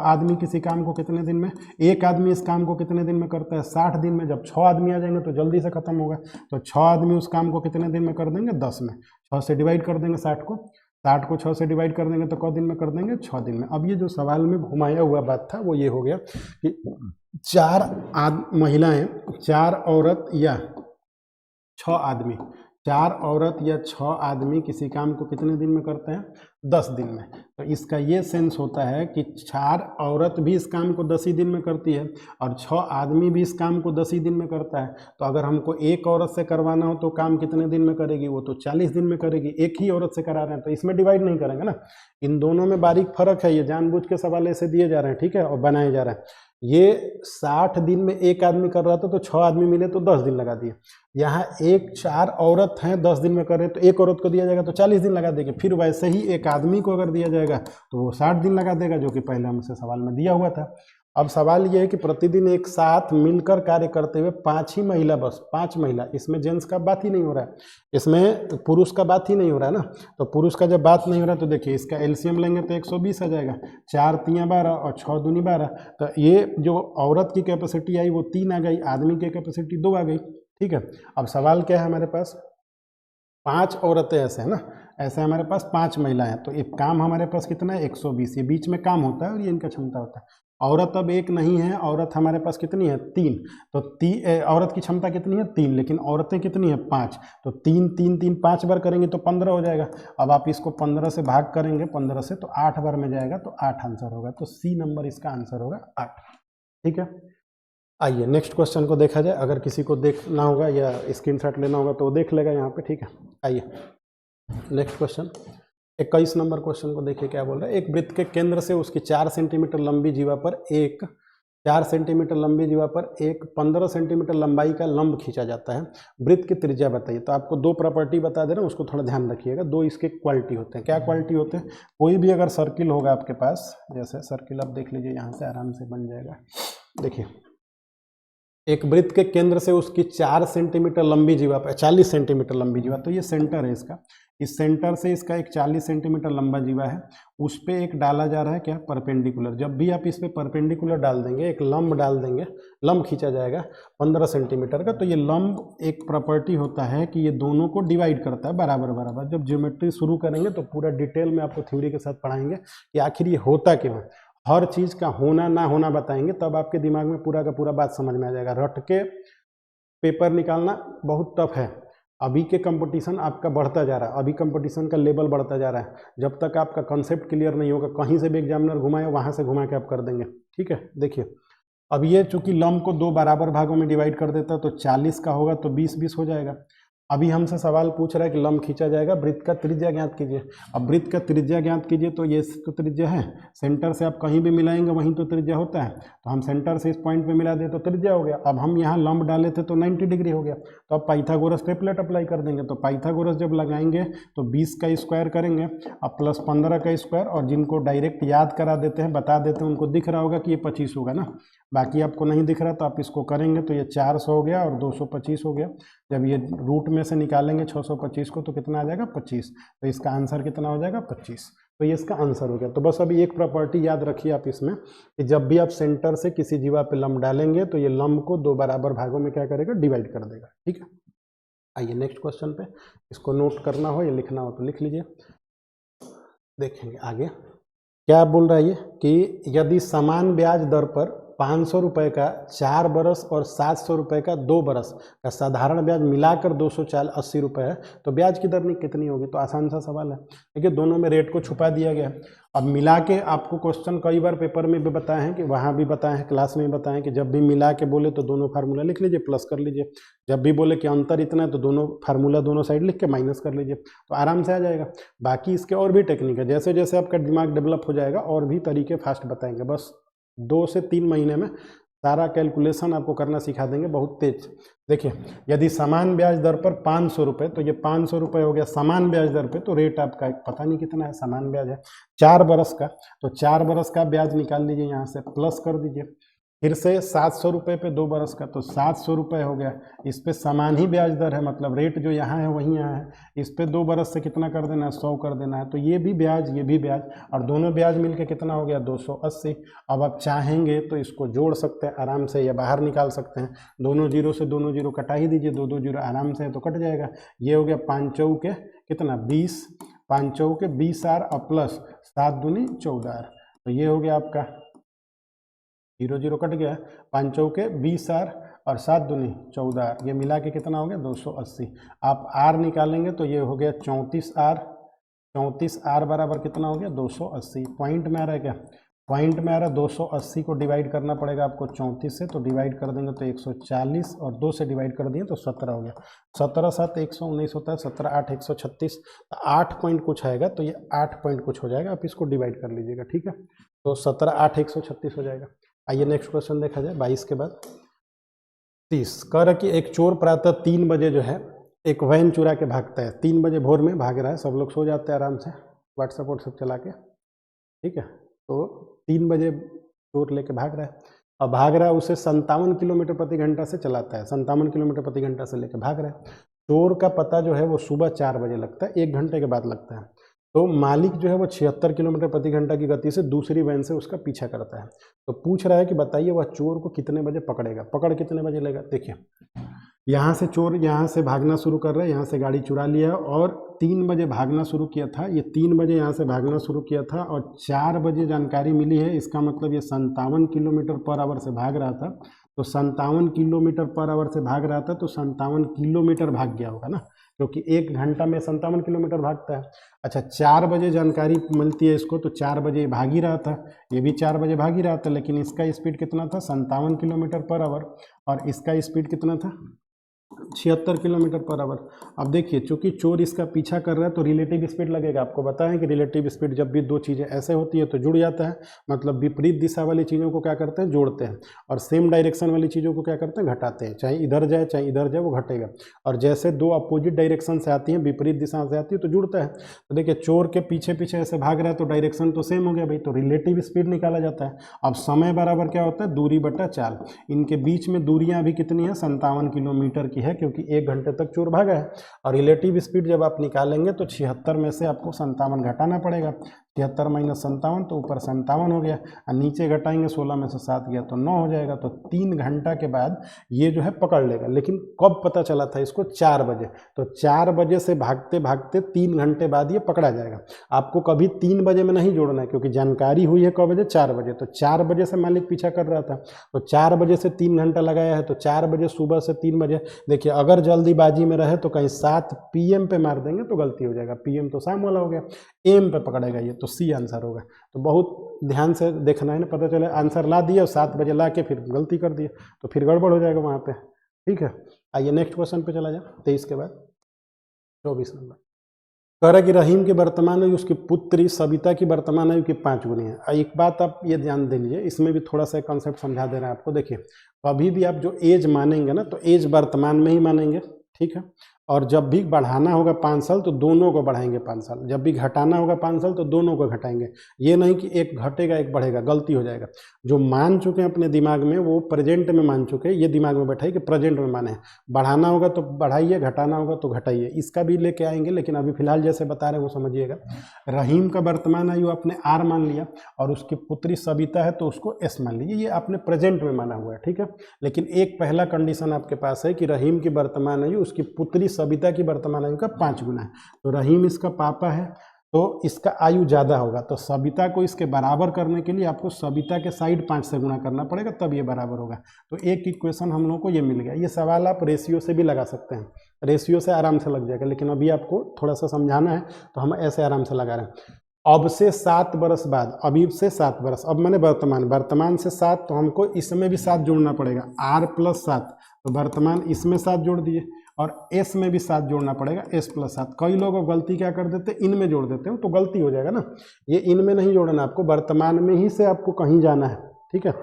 आदमी किसी काम को कितने दिन में, एक आदमी इस काम को कितने दिन में करता है 60 दिन में। जब 6 आदमी आ जाएंगे तो जल्दी से खत्म होगा, तो 6 आदमी उस काम को कितने दिन में कर देंगे 10 में। 6 से डिवाइड कर देंगे 60 को, 60 को 6 से डिवाइड कर देंगे तो क दिन में कर देंगे 6 दिन में। अब ये जो सवाल में घुमाया हुआ बात था वो ये हो गया कि 4 महिलाएं, 4 औरत या 6 आदमी, 4 औरत या 6 आदमी किसी काम को कितने दिन में करते हैं 10 दिन में। तो इसका ये सेंस होता है कि 4 औरत भी इस काम को 10 ही दिन में करती है और 6 आदमी भी इस काम को 10 ही दिन में करता है। तो अगर हमको एक औरत से करवाना हो तो काम कितने दिन में करेगी, वो तो 40 दिन में करेगी। एक ही औरत से करा रहे हैं तो इसमें डिवाइड नहीं करेंगे ना। इन दोनों में बारीक फर्क है, ये जानबूझ के सवाल ऐसे दिए जा रहे हैं, ठीक है, और बनाए जा रहे हैं। ये 60 दिन में एक आदमी कर रहा था तो 6 आदमी मिले तो 10 दिन लगा दिए। यहाँ 4 औरत हैं 10 दिन में कर रहे हैं तो एक औरत को दिया जाएगा तो 40 दिन लगा देंगे। फिर वैसे ही एक आदमी को अगर दिया जाएगा तो वो 60 दिन लगा देगा, जो कि पहले हमसे सवाल में दिया हुआ था। अब सवाल ये है कि प्रतिदिन एक साथ मिलकर कार्य करते हुए 5 ही महिला, बस 5 महिला, इसमें जेंट्स का बात ही नहीं हो रहा है, इसमें पुरुष का बात ही नहीं हो रहा है ना। तो पुरुष का जब बात नहीं हो रहा तो देखिए इसका एलसीएम लेंगे तो 120 आ जाएगा, 4 तियाँ 12 और 6 दूनी 12। तो ये जो औरत की कैपेसिटी आई वो 3 आ गई, आदमी की कैपेसिटी 2 आ गई, ठीक है। अब सवाल क्या है हमारे पास, 5 औरतें ऐसे है ना, ऐसे हमारे पास 5 महिलाएं हैं, तो एक काम हमारे पास कितना है 120, ये बीच में काम होता है और ये इनका क्षमता होता है। औरत अब एक नहीं है, औरत हमारे पास कितनी है 3, तो औरत की क्षमता कितनी है 3, लेकिन औरतें कितनी है 5, तो 3 3 3 5 बार करेंगे तो 15 हो जाएगा। अब आप इसको 15 से भाग करेंगे 15 से, तो 8 बार में जाएगा, तो 8 आंसर होगा, तो सी नंबर इसका आंसर होगा 8। ठीक है, आइए नेक्स्ट क्वेश्चन को देखा जाए। अगर किसी को देखना होगा या स्क्रीनशॉट लेना होगा तो वो देख लेगा यहाँ पे। ठीक है, आइए नेक्स्ट क्वेश्चन 21 नंबर क्वेश्चन को देखिए क्या बोल रहा है। एक वृत्त के केंद्र से उसकी 4 सेंटीमीटर लंबी जीवा पर एक 4 सेंटीमीटर लंबी जीवा पर एक 15 सेंटीमीटर लंबाई का लंब खींचा जाता है, वृत्त की त्रिज्या बताइए। तो आपको दो प्रॉपर्टी बता दे रहे हैं, उसको थोड़ा ध्यान रखिएगा। दो इसके क्वालिटी होते हैं। क्या क्वालिटी होते हैं? कोई भी अगर सर्किल होगा आपके पास, जैसे सर्किल आप देख लीजिए, यहाँ से आराम से बन जाएगा। देखिए, एक वृत्त के केंद्र से उसकी 4 सेंटीमीटर लंबी जीवा पर 40 सेंटीमीटर लंबी जीवा, तो ये सेंटर है इसका। इस सेंटर से इसका एक 40 सेंटीमीटर लंबा जीवा है, उस पर एक डाला जा रहा है क्या, परपेंडिकुलर। जब भी आप इस पर परपेंडिकुलर डाल देंगे, एक लंब डाल देंगे, लंब खींचा जाएगा 15 सेंटीमीटर का, तो ये लंब एक प्रॉपर्टी होता है कि ये दोनों को डिवाइड करता है बराबर बराबर। जब ज्योमेट्री शुरू करेंगे तो पूरा डिटेल में आपको थ्योरी के साथ पढ़ाएंगे कि आखिर ये होता क्यों है। हर चीज़ का होना ना होना बताएंगे, तब आपके दिमाग में पूरा का पूरा बात समझ में आ जाएगा। रट के पेपर निकालना बहुत टफ है। अभी के कंपटीशन आपका बढ़ता जा रहा है, अभी कंपटीशन का लेवल बढ़ता जा रहा है। जब तक आपका कॉन्सेप्ट क्लियर नहीं होगा, कहीं से भी एग्जामिनर घुमाए, वहाँ से घुमा के आप कर देंगे। ठीक है, देखिए अब ये चूंकि लंब को 2 बराबर भागों में डिवाइड कर देता है, तो 40 का होगा तो 20-20 हो जाएगा। अभी हमसे सवाल पूछ रहा है कि लंब खींचा जाएगा, वृत्त का त्रिज्या ज्ञात कीजिए। अब वृत्त का त्रिज्या ज्ञात कीजिए, तो ये तो त्रिज्या है, सेंटर से आप कहीं भी मिलाएंगे वहीं तो त्रिज्या होता है, तो हम सेंटर से इस पॉइंट पे मिला दे तो त्रिज्या हो गया। अब हम यहाँ लंब डाले थे तो 90 डिग्री हो गया, तो अब पाइथागोरस ट्रिपलेट अप्लाई कर देंगे। तो पाइथागोरस जब लगाएंगे तो 20 का स्क्वायर करेंगे, अब प्लस 15 का स्क्वायर, और जिनको डायरेक्ट याद करा देते हैं, बता देते हैं, उनको दिख रहा होगा कि ये 25 होगा ना। बाकी आपको नहीं दिख रहा तो आप इसको करेंगे तो ये 400 हो गया और 225 हो गया। जब ये रूट में से निकालेंगे 625 को तो कितना आ जाएगा 25, तो इसका आंसर कितना हो जाएगा 25। तो ये इसका आंसर हो गया। तो बस अभी एक प्रॉपर्टी याद रखिए आप इसमें कि जब भी आप सेंटर से किसी जीवा पे लंब डालेंगे तो ये लंब को 2 बराबर भागों में क्या करेगा, डिवाइड कर देगा। ठीक है, आइए नेक्स्ट क्वेश्चन पे। इसको नोट करना हो या लिखना हो तो लिख लीजिए, देखेंगे आगे क्या बोल रहा है ये कि यदि समान ब्याज दर पर 500 रुपये का 4 बरस और 700 रुपये का 2 बरस का साधारण ब्याज मिलाकर 280 रुपये है, तो ब्याज की दर कितनी होगी। तो आसान सा सवाल है। देखिए दोनों में रेट को छुपा दिया गया। अब मिला के आपको क्वेश्चन कई बार पेपर में भी बताए हैं, कि वहाँ भी बताए हैं, क्लास में भी बताए हैं कि जब भी मिला के बोले तो दोनों फार्मूला लिख लीजिए, प्लस कर लीजिए। जब भी बोले कि अंतर इतना है तो दोनों फार्मूला दोनों साइड लिख के माइनस कर लीजिए, तो आराम से आ जाएगा। बाकी इसके और भी टेक्निक है, जैसे जैसे आपका दिमाग डेवलप हो जाएगा और भी तरीके फास्ट बताएंगे। बस 2 से 3 महीने में सारा कैलकुलेशन आपको करना सिखा देंगे, बहुत तेज। देखिए यदि समान ब्याज दर पर 500 रुपये, तो ये 500 रुपये हो गया समान ब्याज दर पे, तो रेट आपका पता नहीं कितना है, समान ब्याज है 4 बरस का, तो 4 बरस का ब्याज निकाल लीजिए, यहाँ से प्लस कर दीजिए। फिर से 700 रुपये पे 2 बरस का, तो 700 रुपये हो गया। इस पे समान ही ब्याज दर है, मतलब रेट जो यहाँ है वहीं यहाँ है। इस पे 2 बरस से कितना कर देना है, 100 कर देना है। तो ये भी ब्याज, ये भी ब्याज, और दोनों ब्याज मिलके कितना हो गया 280। अब आप चाहेंगे तो इसको जोड़ सकते हैं आराम से या बाहर निकाल सकते हैं। दोनों जीरो से दोनों जीरो कटा ही दीजिए, 2 2 जीरो आराम से है तो कट जाएगा। ये हो गया 5 चौके कितना 20, 5 चौके 20 आर और प्लस 7 दूनी 14 आर, तो ये हो गया आपका 0 0 कट गया, 5 चौके 20 आर और 7 दूनी 14 आर, ये मिला के कितना हो गया 280। आप आर निकालेंगे तो ये हो गया 34 आर, 34 आर बराबर कितना हो गया 280। पॉइंट में आ रहा है क्या, पॉइंट में आ रहा है 280 को डिवाइड करना पड़ेगा आपको 34 से, तो डिवाइड कर देंगे तो 140 और 2 से डिवाइड कर दिए तो 17 हो गया। 17 7 119 होता है, 17 8 136, 8 पॉइंट कुछ आएगा, तो ये 8 पॉइंट कुछ हो जाएगा। आप इसको डिवाइड कर लीजिएगा, ठीक है। तो 17 8 136 हो जाएगा। आइए नेक्स्ट क्वेश्चन देखा जाए 22 के बाद 30। कह रहा कि एक चोर प्रातः 3 बजे जो है एक वैन चुरा के भागता है। 3 बजे भोर में भाग रहा है, सब लोग सो जाते हैं आराम से व्हाट्सएप चला के, ठीक है। तो 3 बजे चोर लेके भाग रहा है, और भाग रहा है उसे 57 किलोमीटर प्रति घंटा से चलाता है, 57 किलोमीटर प्रति घंटा से लेके भाग रहा है। चोर का पता जो है वो सुबह 4 बजे लगता है, 1 घंटे के बाद लगता है। तो मालिक जो है वो 76 किलोमीटर प्रति घंटा की गति से दूसरी वैन से उसका पीछा करता है। तो पूछ रहा है कि बताइए वह चोर को कितने बजे पकड़ेगा, पकड़ कितने बजे लेगा। देखिए यहाँ से चोर यहाँ से भागना शुरू कर रहा है, यहाँ से गाड़ी चुरा लिया है और 3 बजे भागना शुरू किया था। ये 3 बजे यहाँ से भागना शुरू किया था और 4 बजे जानकारी मिली है, इसका मतलब ये 57 किलोमीटर पर आवर से भाग रहा था। तो 57 किलोमीटर पर आवर से भाग रहा था तो 57 किलोमीटर भाग गया होगा ना, क्योंकि 1 घंटा में 57 किलोमीटर भागता है। अच्छा, 4 बजे जानकारी मिलती है इसको, तो 4 बजे भाग ही रहा था, ये भी 4 बजे भाग ही रहा था, लेकिन इसका स्पीड कितना था 57 किलोमीटर पर आवर और इसका स्पीड कितना था 76 किलोमीटर पर आवर। अब देखिए, चूंकि चोर इसका पीछा कर रहा है तो रिलेटिव स्पीड लगेगा। आपको बताएं कि रिलेटिव स्पीड जब भी दो चीज़ें ऐसे होती है तो जुड़ जाता है, मतलब विपरीत दिशा वाली चीज़ों को क्या करते हैं, जोड़ते हैं, और सेम डायरेक्शन वाली चीज़ों को क्या करते हैं, घटाते हैं। चाहे इधर जाए चाहे इधर जाए वो घटेगा। और जैसे दो अपोजिट डायरेक्शन से आती हैं, विपरीत दिशा से आती है तो जुड़ता है। तो देखिए, चोर के पीछे पीछे ऐसे भाग रहा है तो डायरेक्शन तो सेम हो गया भाई, तो रिलेटिव स्पीड निकाला जाता है। अब समय बराबर क्या होता है, दूरी बटा चाल। इनके बीच में दूरियां अभी कितनी है, 57 किलोमीटर की है, क्योंकि 1 घंटे तक चोर भागा है। और रिलेटिव स्पीड जब आप निकालेंगे तो 76 में से आपको 57 घटाना पड़ेगा। 76 माइनस 57 तो ऊपर 57 हो गया, और नीचे घटाएंगे 16 में से 7 गया तो 9 हो जाएगा। तो 3 घंटा के बाद ये जो है पकड़ लेगा। लेकिन कब पता चला था इसको, 4 बजे। तो 4 बजे से भागते भागते 3 घंटे बाद ये पकड़ा जाएगा। आपको कभी 3 बजे में नहीं जोड़ना है, क्योंकि जानकारी हुई है कब बजे, 4 बजे। तो 4 बजे से मालिक पीछा कर रहा था, तो 4 बजे से 3 घंटा लगाया है, तो 4 बजे सुबह से 3 बजे। देखिए, अगर जल्दीबाजी में रहे तो कहीं 7 PM पे मार देंगे तो गलती हो जाएगा। PM तो शाम वाला हो गया, AM पे पकड़ेगा ये, तो C आंसर होगा। तो बहुत ध्यान से देखना है ना, पता चले आंसर ला दिया और 7 बजे ला के फिर गलती कर दिया तो फिर गड़बड़ हो जाएगा वहाँ पे। ठीक है, आइए नेक्स्ट क्वेश्चन पे चला जाए। 23 के बाद 24 नंबर कह रहा है कि रहीम की वर्तमान आयु उसकी पुत्री सविता की वर्तमान आयु की 5 गुनी है। एक बात आप ये ध्यान दे लीजिए, इसमें भी थोड़ा सा कॉन्सेप्ट समझा दे रहे हैं आपको। देखिए, कभी भी आप जो एज मानेंगे ना, तो एज वर्तमान में ही मानेंगे, ठीक है। और जब भी बढ़ाना होगा 5 साल तो दोनों को बढ़ाएंगे 5 साल, जब भी घटाना होगा 5 साल तो दोनों को घटाएंगे। ये नहीं कि एक घटेगा एक बढ़ेगा, गलती हो जाएगा। जो मान चुके हैं अपने दिमाग में वो प्रेजेंट में मान चुके हैं, ये दिमाग में बैठाइए कि प्रेजेंट में माने। बढ़ाना होगा तो बढ़ाइए, घटाना होगा तो घटाइए, इसका भी लेके आएंगे। लेकिन अभी फिलहाल जैसे बता रहे हैं वो समझिएगा। रहीम का वर्तमान आयु आपने R मान लिया और उसकी पुत्री सविता है तो उसको S मान लीजिए, ये आपने प्रेजेंट में माना हुआ है, ठीक है। लेकिन एक पहला कंडीशन आपके पास है कि रहीम की वर्तमान आयु उसकी पुत्री सविता की वर्तमान आयु का 5 गुना है। तो रहीम इसका पापा है तो इसका आयु ज़्यादा होगा, तो सविता को इसके बराबर करने के लिए आपको सविता के साइड 5 से गुना करना पड़ेगा, तब ये बराबर होगा। तो एक इक्वेशन हम लोगों को ये मिल गया। ये सवाल आप रेशियो से भी लगा सकते हैं, रेशियो से आराम से लग जाएगा, लेकिन अभी आपको थोड़ा सा समझाना है तो हम ऐसे आराम से लगा रहे हैं। अब से 7 बरस बाद, अभी से 7 बरस, अब मैंने वर्तमान से 7, तो हमको इसमें भी 7 जोड़ना पड़ेगा, R + 7। तो वर्तमान इसमें 7 जोड़ दिए और S में भी 7 जोड़ना पड़ेगा, S + 7। कई लोग गलती क्या कर देते हैं, इनमें जोड़ देते हैं, तो गलती हो जाएगा ना। ये इनमें नहीं जोड़ना, आपको वर्तमान में ही से आपको कहीं जाना है, ठीक है।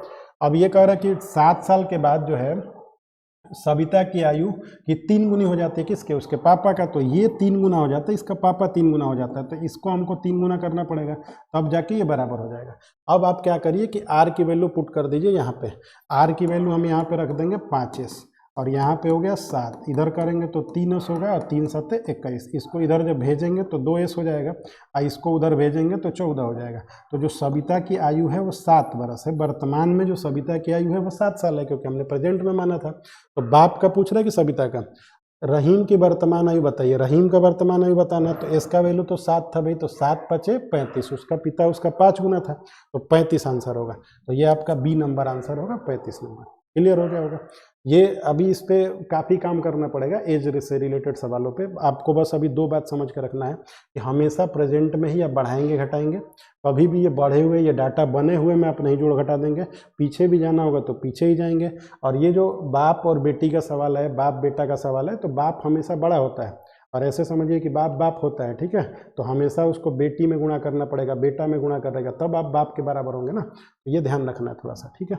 अब ये कह रहा है कि 7 साल के बाद जो है सविता की आयु की 3 गुनी हो जाती है, किसके, उसके पापा का। तो ये 3 गुना हो जाता है, इसका पापा 3 गुना हो जाता है, तो इसको हमको 3 गुना करना पड़ेगा, तब जाके ये बराबर हो जाएगा। अब आप क्या करिए कि R की वैल्यू पुट कर दीजिए यहाँ पे। R की वैल्यू हम यहाँ पे रख देंगे 5S, और यहाँ पे हो गया 7, इधर करेंगे तो 3S होगा और 3 7 21। इसको इधर जब भेजेंगे तो 2S हो जाएगा और इसको उधर भेजेंगे तो 14 हो जाएगा। तो जो सविता की आयु है वो 7 बरस है। वर्तमान में जो सविता की आयु है वो 7 साल है, क्योंकि हमने प्रेजेंट में माना था। तो बाप का पूछ रहा है कि सविता का। रहीम की वर्तमान आयु बताइए, रहीम का वर्तमान आयु बताना, तो इसका वैल्यू तो 7 था भाई, तो 7 × 5 = 35। उसका पिता उसका 5 गुना था, तो 35 आंसर होगा। तो ये आपका B नंबर आंसर होगा, 35 नंबर। क्लियर हो गया होगा। ये अभी इस पे काफ़ी काम करना पड़ेगा, एज से रिलेटेड सवालों पे। आपको बस अभी 2 बात समझ के रखना है कि हमेशा प्रेजेंट में ही आप बढ़ाएंगे घटाएंगे, कभी भी ये बढ़े हुए ये डाटा बने हुए में आप नहीं जोड़ घटा देंगे। पीछे भी जाना होगा तो पीछे ही जाएंगे। और ये जो बाप और बेटी का सवाल है, बाप बेटा का सवाल है, तो बाप हमेशा बड़ा होता है, और ऐसे समझिए कि बाप बाप होता है, ठीक है। तो हमेशा उसको बेटी में गुणा करना पड़ेगा, बेटा में गुणा करेगा, तब आप बाप के बराबर होंगे ना। तो ये ध्यान रखना है थोड़ा सा, ठीक है।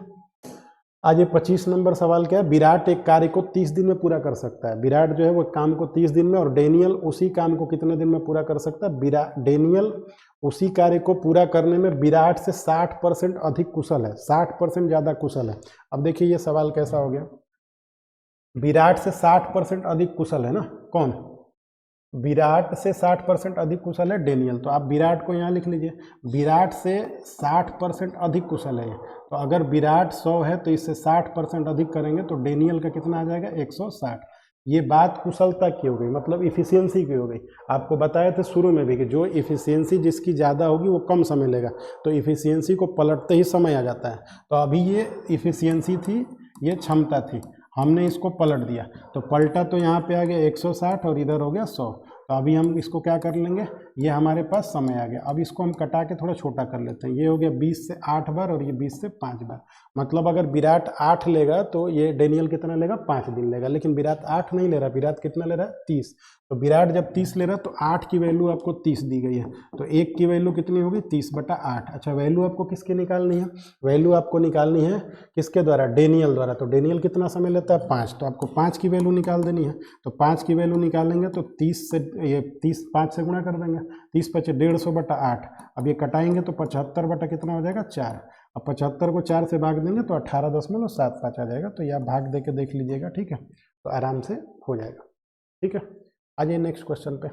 आज ये 25 नंबर सवाल क्या है, विराट एक कार्य को 30 दिन में पूरा कर सकता है। विराट जो है वो काम को 30 दिन में, और डेनियल उसी काम को कितने दिन में पूरा कर सकता है, डेनियल उसी कार्य को पूरा करने में विराट से 60% अधिक कुशल है, 60% ज़्यादा कुशल है। अब देखिए ये सवाल कैसा हो गया, विराट से 60% अधिक कुशल है ना, कौन, विराट से 60% अधिक कुशल है डेनियल, तो आप विराट को यहाँ लिख लीजिए, विराट से 60% अधिक कुशल है ये। तो अगर विराट 100 है तो इससे 60% अधिक करेंगे तो डेनियल का कितना आ जाएगा 160। ये बात कुशलता की हो गई, मतलब इफिशियंसी की हो गई। आपको बताया था शुरू में भी कि जो इफिशियंसी जिसकी ज़्यादा होगी वो कम समय लेगा, तो इफिशियंसी को पलटते ही समय आ जाता है। तो अभी ये इफिशियंसी थी, ये क्षमता थी, हमने इसको पलट दिया, तो पलटा तो यहाँ पे आ गया 160 और इधर हो गया 100। तो अभी हम इसको क्या कर लेंगे, ये हमारे पास समय आ गया। अब इसको हम कटा के थोड़ा छोटा कर लेते हैं, ये हो गया 20 से 8 बार और ये 20 से 5 बार। मतलब अगर विराट 8 लेगा तो ये डेनियल कितना लेगा, 5 दिन लेगा। लेकिन विराट 8 नहीं ले रहा, विराट कितना ले रहा है 30। तो विराट जब 30 ले रहा है तो 8 की वैल्यू आपको 30 दी गई है, तो 1 की वैल्यू कितनी होगी 30/8। अच्छा, वैल्यू आपको किसकी निकालनी है, वैल्यू आपको निकालनी है किसके द्वारा, डेनियल द्वारा। तो डेनियल कितना समय लेता है 5, तो आपको 5 की वैल्यू निकाल देनी है। तो 5 की वैल्यू निकालेंगे तो 30 से ये 30 5 से गुणा कर देंगे, 30 × 150/8। अब ये कटाएंगे तो 75 बटा कितना हो जाएगा 4। अब 75 को 4 से भाग देंगे तो 18.75 आ जाएगा। तो ये आप भाग दे के देख लीजिएगा, ठीक है, तो आराम से हो जाएगा। ठीक है, आ जाइए नेक्स्ट क्वेश्चन पे।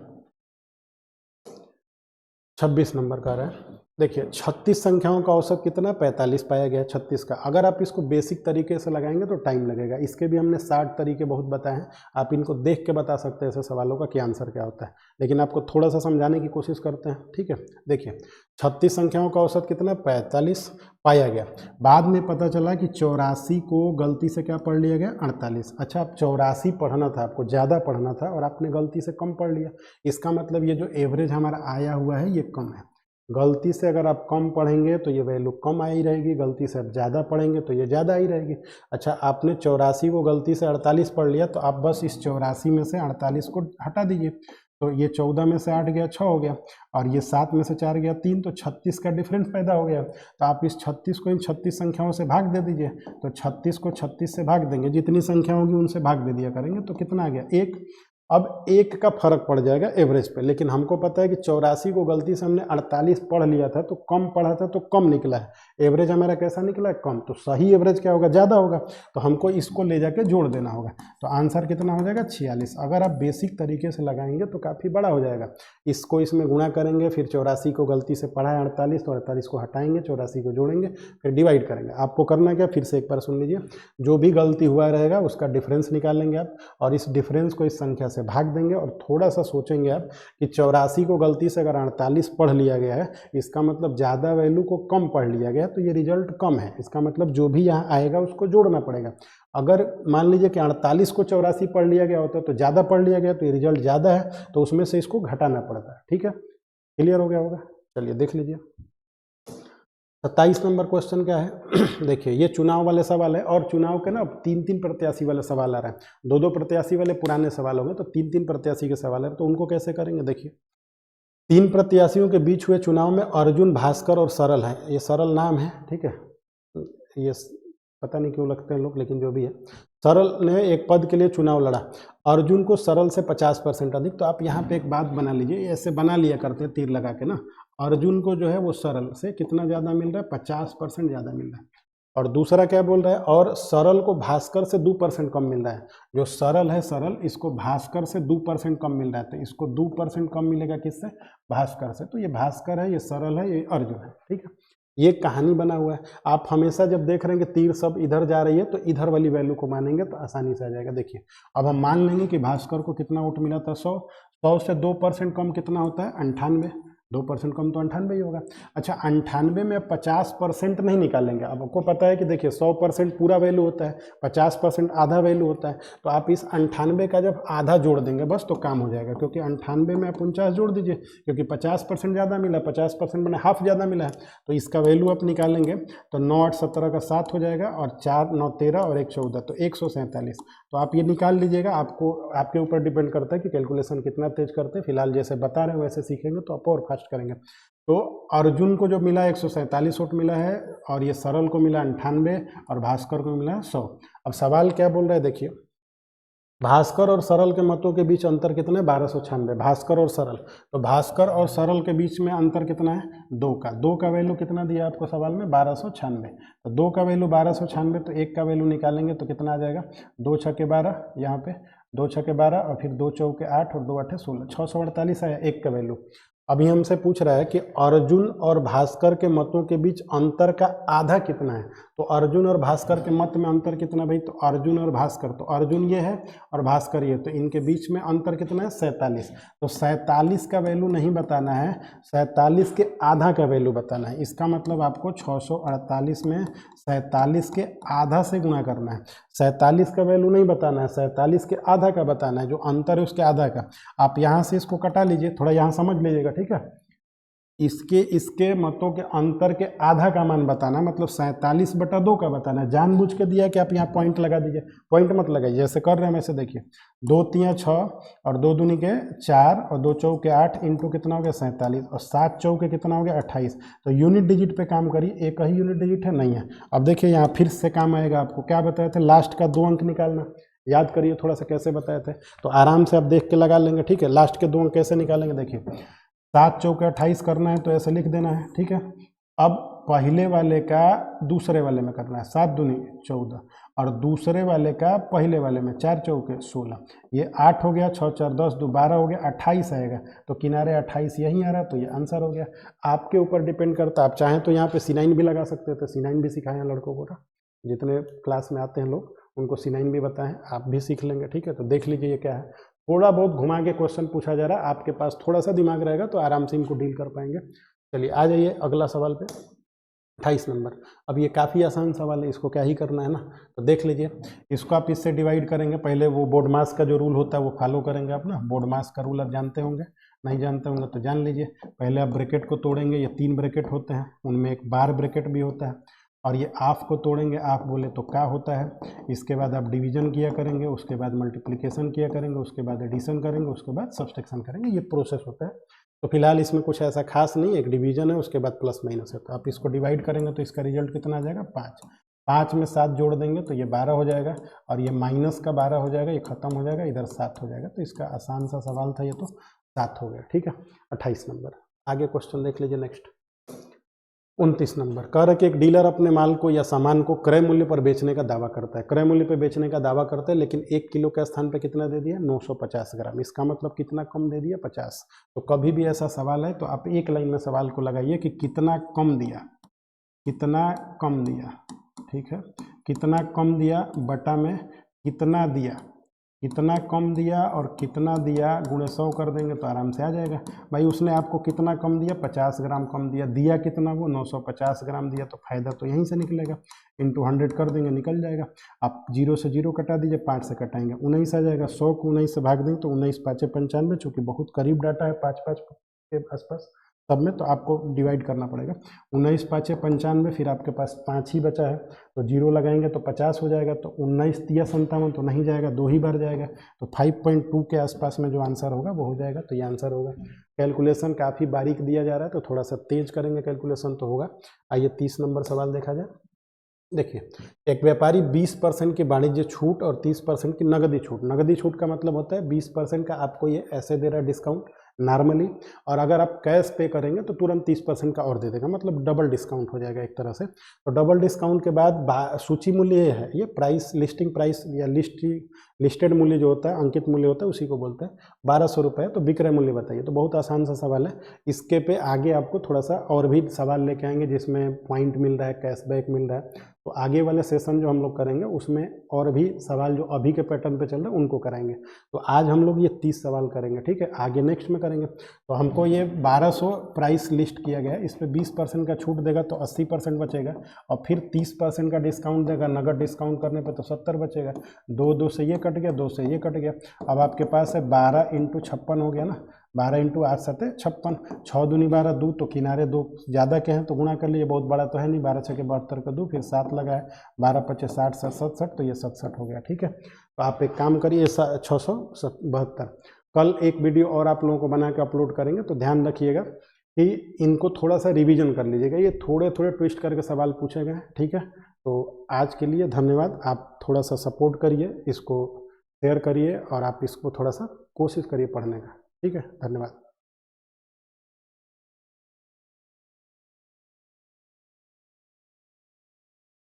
26 नंबर का रहा है। देखिए 36 संख्याओं का औसत कितना 45 पाया गया है 36 का। अगर आप इसको बेसिक तरीके से लगाएंगे तो टाइम लगेगा। इसके भी हमने 60 तरीके बहुत बताए हैं, आप इनको देख के बता सकते हैं ऐसे सवालों का कि आंसर क्या होता है, लेकिन आपको थोड़ा सा समझाने की कोशिश करते हैं। ठीक है, देखिए 36 संख्याओं का औसत कितना 45 पाया गया। बाद में पता चला कि 84 को गलती से क्या पढ़ लिया गया 48। अच्छा, आप 84 पढ़ना था, आपको ज़्यादा पढ़ना था और आपने गलती से कम पढ़ लिया। इसका मतलब ये जो एवरेज हमारा आया हुआ है ये कम है। गलती से अगर आप कम पढ़ेंगे तो ये वैल्यू कम आई रहेगी, गलती से आप ज़्यादा पढ़ेंगे तो ये ज़्यादा आई रहेगी। अच्छा, आपने 84 को गलती से 48 पढ़ लिया, तो आप बस इस 84 में से 48 को हटा दीजिए। तो ये 14 में से 8 गया 6 हो गया, और ये 7 में से 4 गया 3, तो 36 का डिफरेंस पैदा हो गया। तो आप इस 36 को इन 36 संख्याओं से भाग दे दीजिए। तो 36 को 36 से भाग देंगे, जितनी संख्या होगी उनसे भाग दे दिया करेंगे, तो कितना आ गया 1। अब 1 का फर्क पड़ जाएगा एवरेज पे, लेकिन हमको पता है कि 84 को गलती से हमने 48 पढ़ लिया था, तो कम पढ़ा था तो कम निकला है। एवरेज हमारा कैसा निकला है कम, तो सही एवरेज क्या होगा ज़्यादा होगा, तो हमको इसको ले जाके जोड़ देना होगा। तो आंसर कितना हो जाएगा 46। अगर आप बेसिक तरीके से लगाएंगे तो काफ़ी बड़ा हो जाएगा। इसको इसमें गुणा करेंगे, फिर 84 को गलती से पढ़ा है 48, तो 48 को हटाएंगे, 84 को जोड़ेंगे, फिर डिवाइड करेंगे। आपको करना क्या, फिर से एक बार सुन लीजिए, जो भी गलती हुआ रहेगा उसका डिफरेंस निकालेंगे आप, और इस डिफरेंस को इस संख्या से भाग देंगे। और थोड़ा सा सोचेंगे आप कि 84 को गलती से अगर 48 पढ़ लिया गया है, इसका मतलब ज़्यादा वैल्यू को कम पढ़ लिया गया, तो ये रिजल्ट कम है। इसका मतलब जो भी यहाँ आएगा उसको जोड़ना पड़ेगा। अगर मान लीजिए कि 48 को 84 पढ़ लिया गया होता तो ज़्यादा पढ़ लिया गया, तो ये रिजल्ट ज़्यादा है, तो उसमें से इसको घटाना पड़ता है। ठीक है, क्लियर हो गया होगा। चलिए देख लीजिए 27 नंबर क्वेश्चन क्या है। देखिए ये चुनाव वाले सवाल है, और चुनाव के ना 3-3 प्रत्याशी वाले सवाल आ रहे हैं। 2-2 प्रत्याशी वाले पुराने सवाल हो गए, तो 3-3 प्रत्याशी के सवाल है, तो उनको कैसे करेंगे। देखिए 3 प्रत्याशियों के बीच हुए चुनाव में अर्जुन, भास्कर और सरल है। ये सरल नाम है, ठीक है, ये पता नहीं क्यों लगते हैं लोग, लेकिन जो भी है, सरल ने एक पद के लिए चुनाव लड़ा। अर्जुन को सरल से 50% अधिक। तो आप यहाँ पे एक बात बना लीजिए, ऐसे बना लिया करते हैं तीर लगा के ना, अर्जुन को जो है वो सरल से कितना ज़्यादा मिल रहा है 50% ज़्यादा मिल रहा है। और दूसरा क्या बोल रहा है, और सरल को भास्कर से 2% कम मिल रहा है। जो सरल है सरल, इसको भास्कर से 2% कम मिल रहा है, तो इसको 2% कम मिलेगा किससे, भास्कर से। तो ये भास्कर है, ये सरल है, ये अर्जुन है। ठीक है, ये कहानी बना हुआ है। आप हमेशा जब देख रहे हैं कि तीर सब इधर जा रही है, तो इधर वाली वैल्यू को मानेंगे तो आसानी से आ जाएगा। देखिए अब हम मान लेंगे कि भास्कर को कितना वोट मिला था 100, 100 से 2% कम कितना होता है 98, 2% कम तो 98 ही होगा। अच्छा 98 में 50% नहीं निकालेंगे। अब आपको पता है कि देखिए 100% पूरा वैल्यू होता है, 50% आधा वैल्यू होता है। तो आप इस 98 का जब आधा जोड़ देंगे बस तो काम हो जाएगा, क्योंकि 98 में आप 49 जोड़ दीजिए, क्योंकि 50% ज़्यादा मिला, 50% मैंने हाफ ज़्यादा मिला है। तो इसका वैल्यू आप निकालेंगे तो 9 8 17 का 7 हो जाएगा, और 4 9 13 और 1 14, तो 147। तो आप ये निकाल लीजिएगा, आपको आपके ऊपर डिपेंड करता है कि कैलकुलेशन कितना तेज करते हैं। फिलहाल जैसे बता रहे हैं वैसे सीखेंगे तो आप और फास्ट करेंगे। तो अर्जुन को जो मिला 147 वोट मिला है, और ये सरल को मिला 98, और भास्कर को मिला 100। अब सवाल क्या बोल रहा है, देखिए भास्कर और सरल के मतों के बीच अंतर कितना है 1296। भास्कर और सरल, तो भास्कर और सरल के बीच में अंतर कितना है 2 का। 2 का वैल्यू कितना दिया आपको सवाल में 1296। तो 2 का वैल्यू 1296, तो 1 का वैल्यू निकालेंगे तो कितना आ जाएगा 2 × 6 = 12, यहाँ पे 2 छके 12 और फिर 2 चौके 8 और 2 आठे 16, 648 आया एक का वैल्यू। अभी हमसे पूछ रहा है कि अर्जुन और भास्कर के मतों के बीच अंतर का आधा कितना है। तो अर्जुन और भास्कर के मत में अंतर कितना भाई, तो अर्जुन और भास्कर, तो अर्जुन ये है और भास्कर ये, तो इनके बीच में अंतर कितना है 47। तो 47 का वैल्यू नहीं बताना है, 47 के आधा का वैल्यू बताना है। इसका मतलब आपको 648 में 47 के आधा से गुणा करना है। 47 का वैल्यू नहीं बताना है, 47 के आधा का बताना है, जो अंतर है उसके आधा का। आप यहाँ से इसको कटा लीजिए, थोड़ा यहाँ समझ लीजिएगा, ठीक है। इसके मतों के अंतर के आधा का मान बताना, मतलब 47/2 का बताना है। जानबूझ के दिया कि आप यहाँ पॉइंट लगा दीजिए, पॉइंट मत लगाइए, जैसे कर रहे हैं वैसे देखिए। 2 3 6 और 2 दूनी के 4 और 2 चौके 8 इंटू कितना हो गया 47 और 7 चौके कितना हो गया 28। तो यूनिट डिजिट पे काम करिए, एक ही यूनिट डिजिट है नहीं है। अब देखिए यहाँ फिर से काम आएगा, आपको क्या बताए थे, लास्ट का 2 अंक निकालना। याद करिए थोड़ा सा कैसे बताए थे, तो आराम से आप देख के लगा लेंगे, ठीक है। लास्ट के 2 अंक कैसे निकालेंगे, देखिए 7 चौके 28 करना है तो ऐसे लिख देना है, ठीक है। अब पहले वाले का दूसरे वाले में करना है, 7 दूनी 14 और दूसरे वाले का पहले वाले में 4 चौके 16, ये 8 हो गया, 6 4 10 2 12 हो गया, 28 आएगा। तो किनारे 28 यहीं आ रहा है, तो ये आंसर हो गया। आपके ऊपर डिपेंड करता है, आप चाहें तो यहाँ पे C9 भी लगा सकते थे, C9 भी सिखाए हैं लड़कों को ना, जितने क्लास में आते हैं लोग उनको C9 भी बताएं, आप भी सीख लेंगे, ठीक है। तो देख लीजिए ये क्या है, थोड़ा बहुत घुमा के क्वेश्चन पूछा जा रहा है, आपके पास थोड़ा सा दिमाग रहेगा तो आराम से इनको डील कर पाएंगे। चलिए आ जाइए अगला सवाल पे, 28 नंबर। अब ये काफ़ी आसान सवाल है, इसको क्या ही करना है ना, तो देख लीजिए। इसको आप इससे डिवाइड करेंगे, पहले वो बोर्ड मास का जो रूल होता है वो फॉलो करेंगे आप ना। बोर्ड मास का रूल आप जानते होंगे, नहीं जानते होंगे तो जान लीजिए। पहले आप ब्रैकेट को तोड़ेंगे, ये 3 ब्रैकेट होते हैं, उनमें एक बार ब्रैकेट भी होता है, और ये आफ को तोड़ेंगे, आफ बोले तो क्या होता है। इसके बाद आप डिवीजन किया करेंगे, उसके बाद मल्टीप्लिकेशन किया करेंगे, उसके बाद एडिशन करेंगे, उसके बाद सब्सट्रैक्शन करेंगे, ये प्रोसेस होता है। तो फिलहाल इसमें कुछ ऐसा खास नहीं, एक डिवीजन है, उसके बाद प्लस माइनस है। तो आप इसको डिवाइड करेंगे तो इसका रिजल्ट कितना आ जाएगा 5। 5 में 7 जोड़ देंगे तो ये 12 हो जाएगा, और ये माइनस का 12 हो जाएगा, ये खत्म हो जाएगा, इधर 7 हो जाएगा। तो इसका आसान सा सवाल था ये, तो 7 हो गया, ठीक है। 28 नंबर। आगे क्वेश्चन देख लीजिए नेक्स्ट। 29 नंबर कह रहा है कि एक डीलर अपने माल को या सामान को क्रय मूल्य पर बेचने का दावा करता है। क्रय मूल्य पर बेचने का दावा करता है, लेकिन 1 किलो के स्थान पे कितना दे दिया 950 ग्राम। इसका मतलब कितना कम दे दिया 50। तो कभी भी ऐसा सवाल है तो आप एक लाइन में सवाल को लगाइए कि कितना कम दिया, कितना कम दिया, ठीक है। कितना कम दिया बटा में कितना दिया, कितना कम दिया और कितना दिया गुणे 100 कर देंगे तो आराम से आ जाएगा। भाई उसने आपको कितना कम दिया 50 ग्राम कम दिया, दिया कितना वो 950 ग्राम दिया, तो फायदा तो यहीं से निकलेगा। इंटू 100 कर देंगे निकल जाएगा। आप 0 से 0 कटा दीजिए, 5 से कटाएंगे 19 आ जाएगा। 100 को 19 से भाग देंगे तो 19 5 95, चूँकि बहुत करीब डाटा है 5 के आसपास सब में, तो आपको डिवाइड करना पड़ेगा। 19 5 95, फिर आपके पास 5 ही बचा है तो 0 लगाएंगे तो 50 हो जाएगा। तो 19 3 57 तो नहीं जाएगा, 2 ही बार जाएगा, तो 5.2 के आसपास में जो आंसर होगा वो हो जाएगा। तो ये आंसर होगा। कैलकुलेशन काफ़ी बारीक दिया जा रहा है, तो थोड़ा सा तेज करेंगे कैलकुलेशन तो होगा। आइए 30 नंबर सवाल देखा जाए। देखिए, एक व्यापारी 20% की वाणिज्य छूट और 30% की नगदी छूट, नगदी छूट का मतलब होता है 20% का आपको ये ऐसे दे रहा है डिस्काउंट नॉर्मली, और अगर आप कैश पे करेंगे तो तुरंत 30% का और दे देगा, मतलब डबल डिस्काउंट हो जाएगा एक तरह से। तो डबल डिस्काउंट के बाद सूची मूल्य ये है, ये प्राइस लिस्टिंग प्राइस या लिस्टेड मूल्य जो होता है, अंकित मूल्य होता है, उसी को बोलते हैं 1200 रुपये। तो विक्रय मूल्य बताइए। तो बहुत आसान सा सवाल है, इसके पे आगे आपको थोड़ा सा और भी सवाल लेके आएंगे जिसमें पॉइंट मिल रहा है, कैशबैक मिल रहा है। तो आगे वाले सेशन जो हम लोग करेंगे उसमें और भी सवाल जो अभी के पैटर्न पे चल रहे हैं उनको कराएंगे। तो आज हम लोग ये 30 सवाल करेंगे, ठीक है। आगे नेक्स्ट में करेंगे। तो हमको ये 1200 प्राइस लिस्ट किया गया है, इस पर 20% का छूट देगा तो 80% बचेगा, और फिर 30% का डिस्काउंट देगा, नगद डिस्काउंट करने पर तो 70 बचेगा। 2 से ये कट गया, 2 से ये कट गया। अब आपके पास है 12 × 56 हो गया ना, 12 × 8 7 56, 6 दूनी 12 2, तो किनारे 2 ज़्यादा के हैं तो गुणा कर लिए, बहुत बड़ा तो है नहीं, 12 6 72 का 2, फिर 7 लगाए, 12 5 60 67, तो ये 67 हो गया, ठीक है। तो आप एक काम करिए 672। कल एक वीडियो और आप लोगों को बना के अपलोड करेंगे, तो ध्यान रखिएगा कि इनको थोड़ा सा रिवीजन कर लीजिएगा, ये थोड़े थोड़े ट्विस्ट करके सवाल पूछे गए, ठीक है। तो आज के लिए धन्यवाद। आप थोड़ा सा सपोर्ट करिए, इसको शेयर करिए और आप इसको थोड़ा सा कोशिश करिए पढ़ने का, ठीक है। धन्यवाद।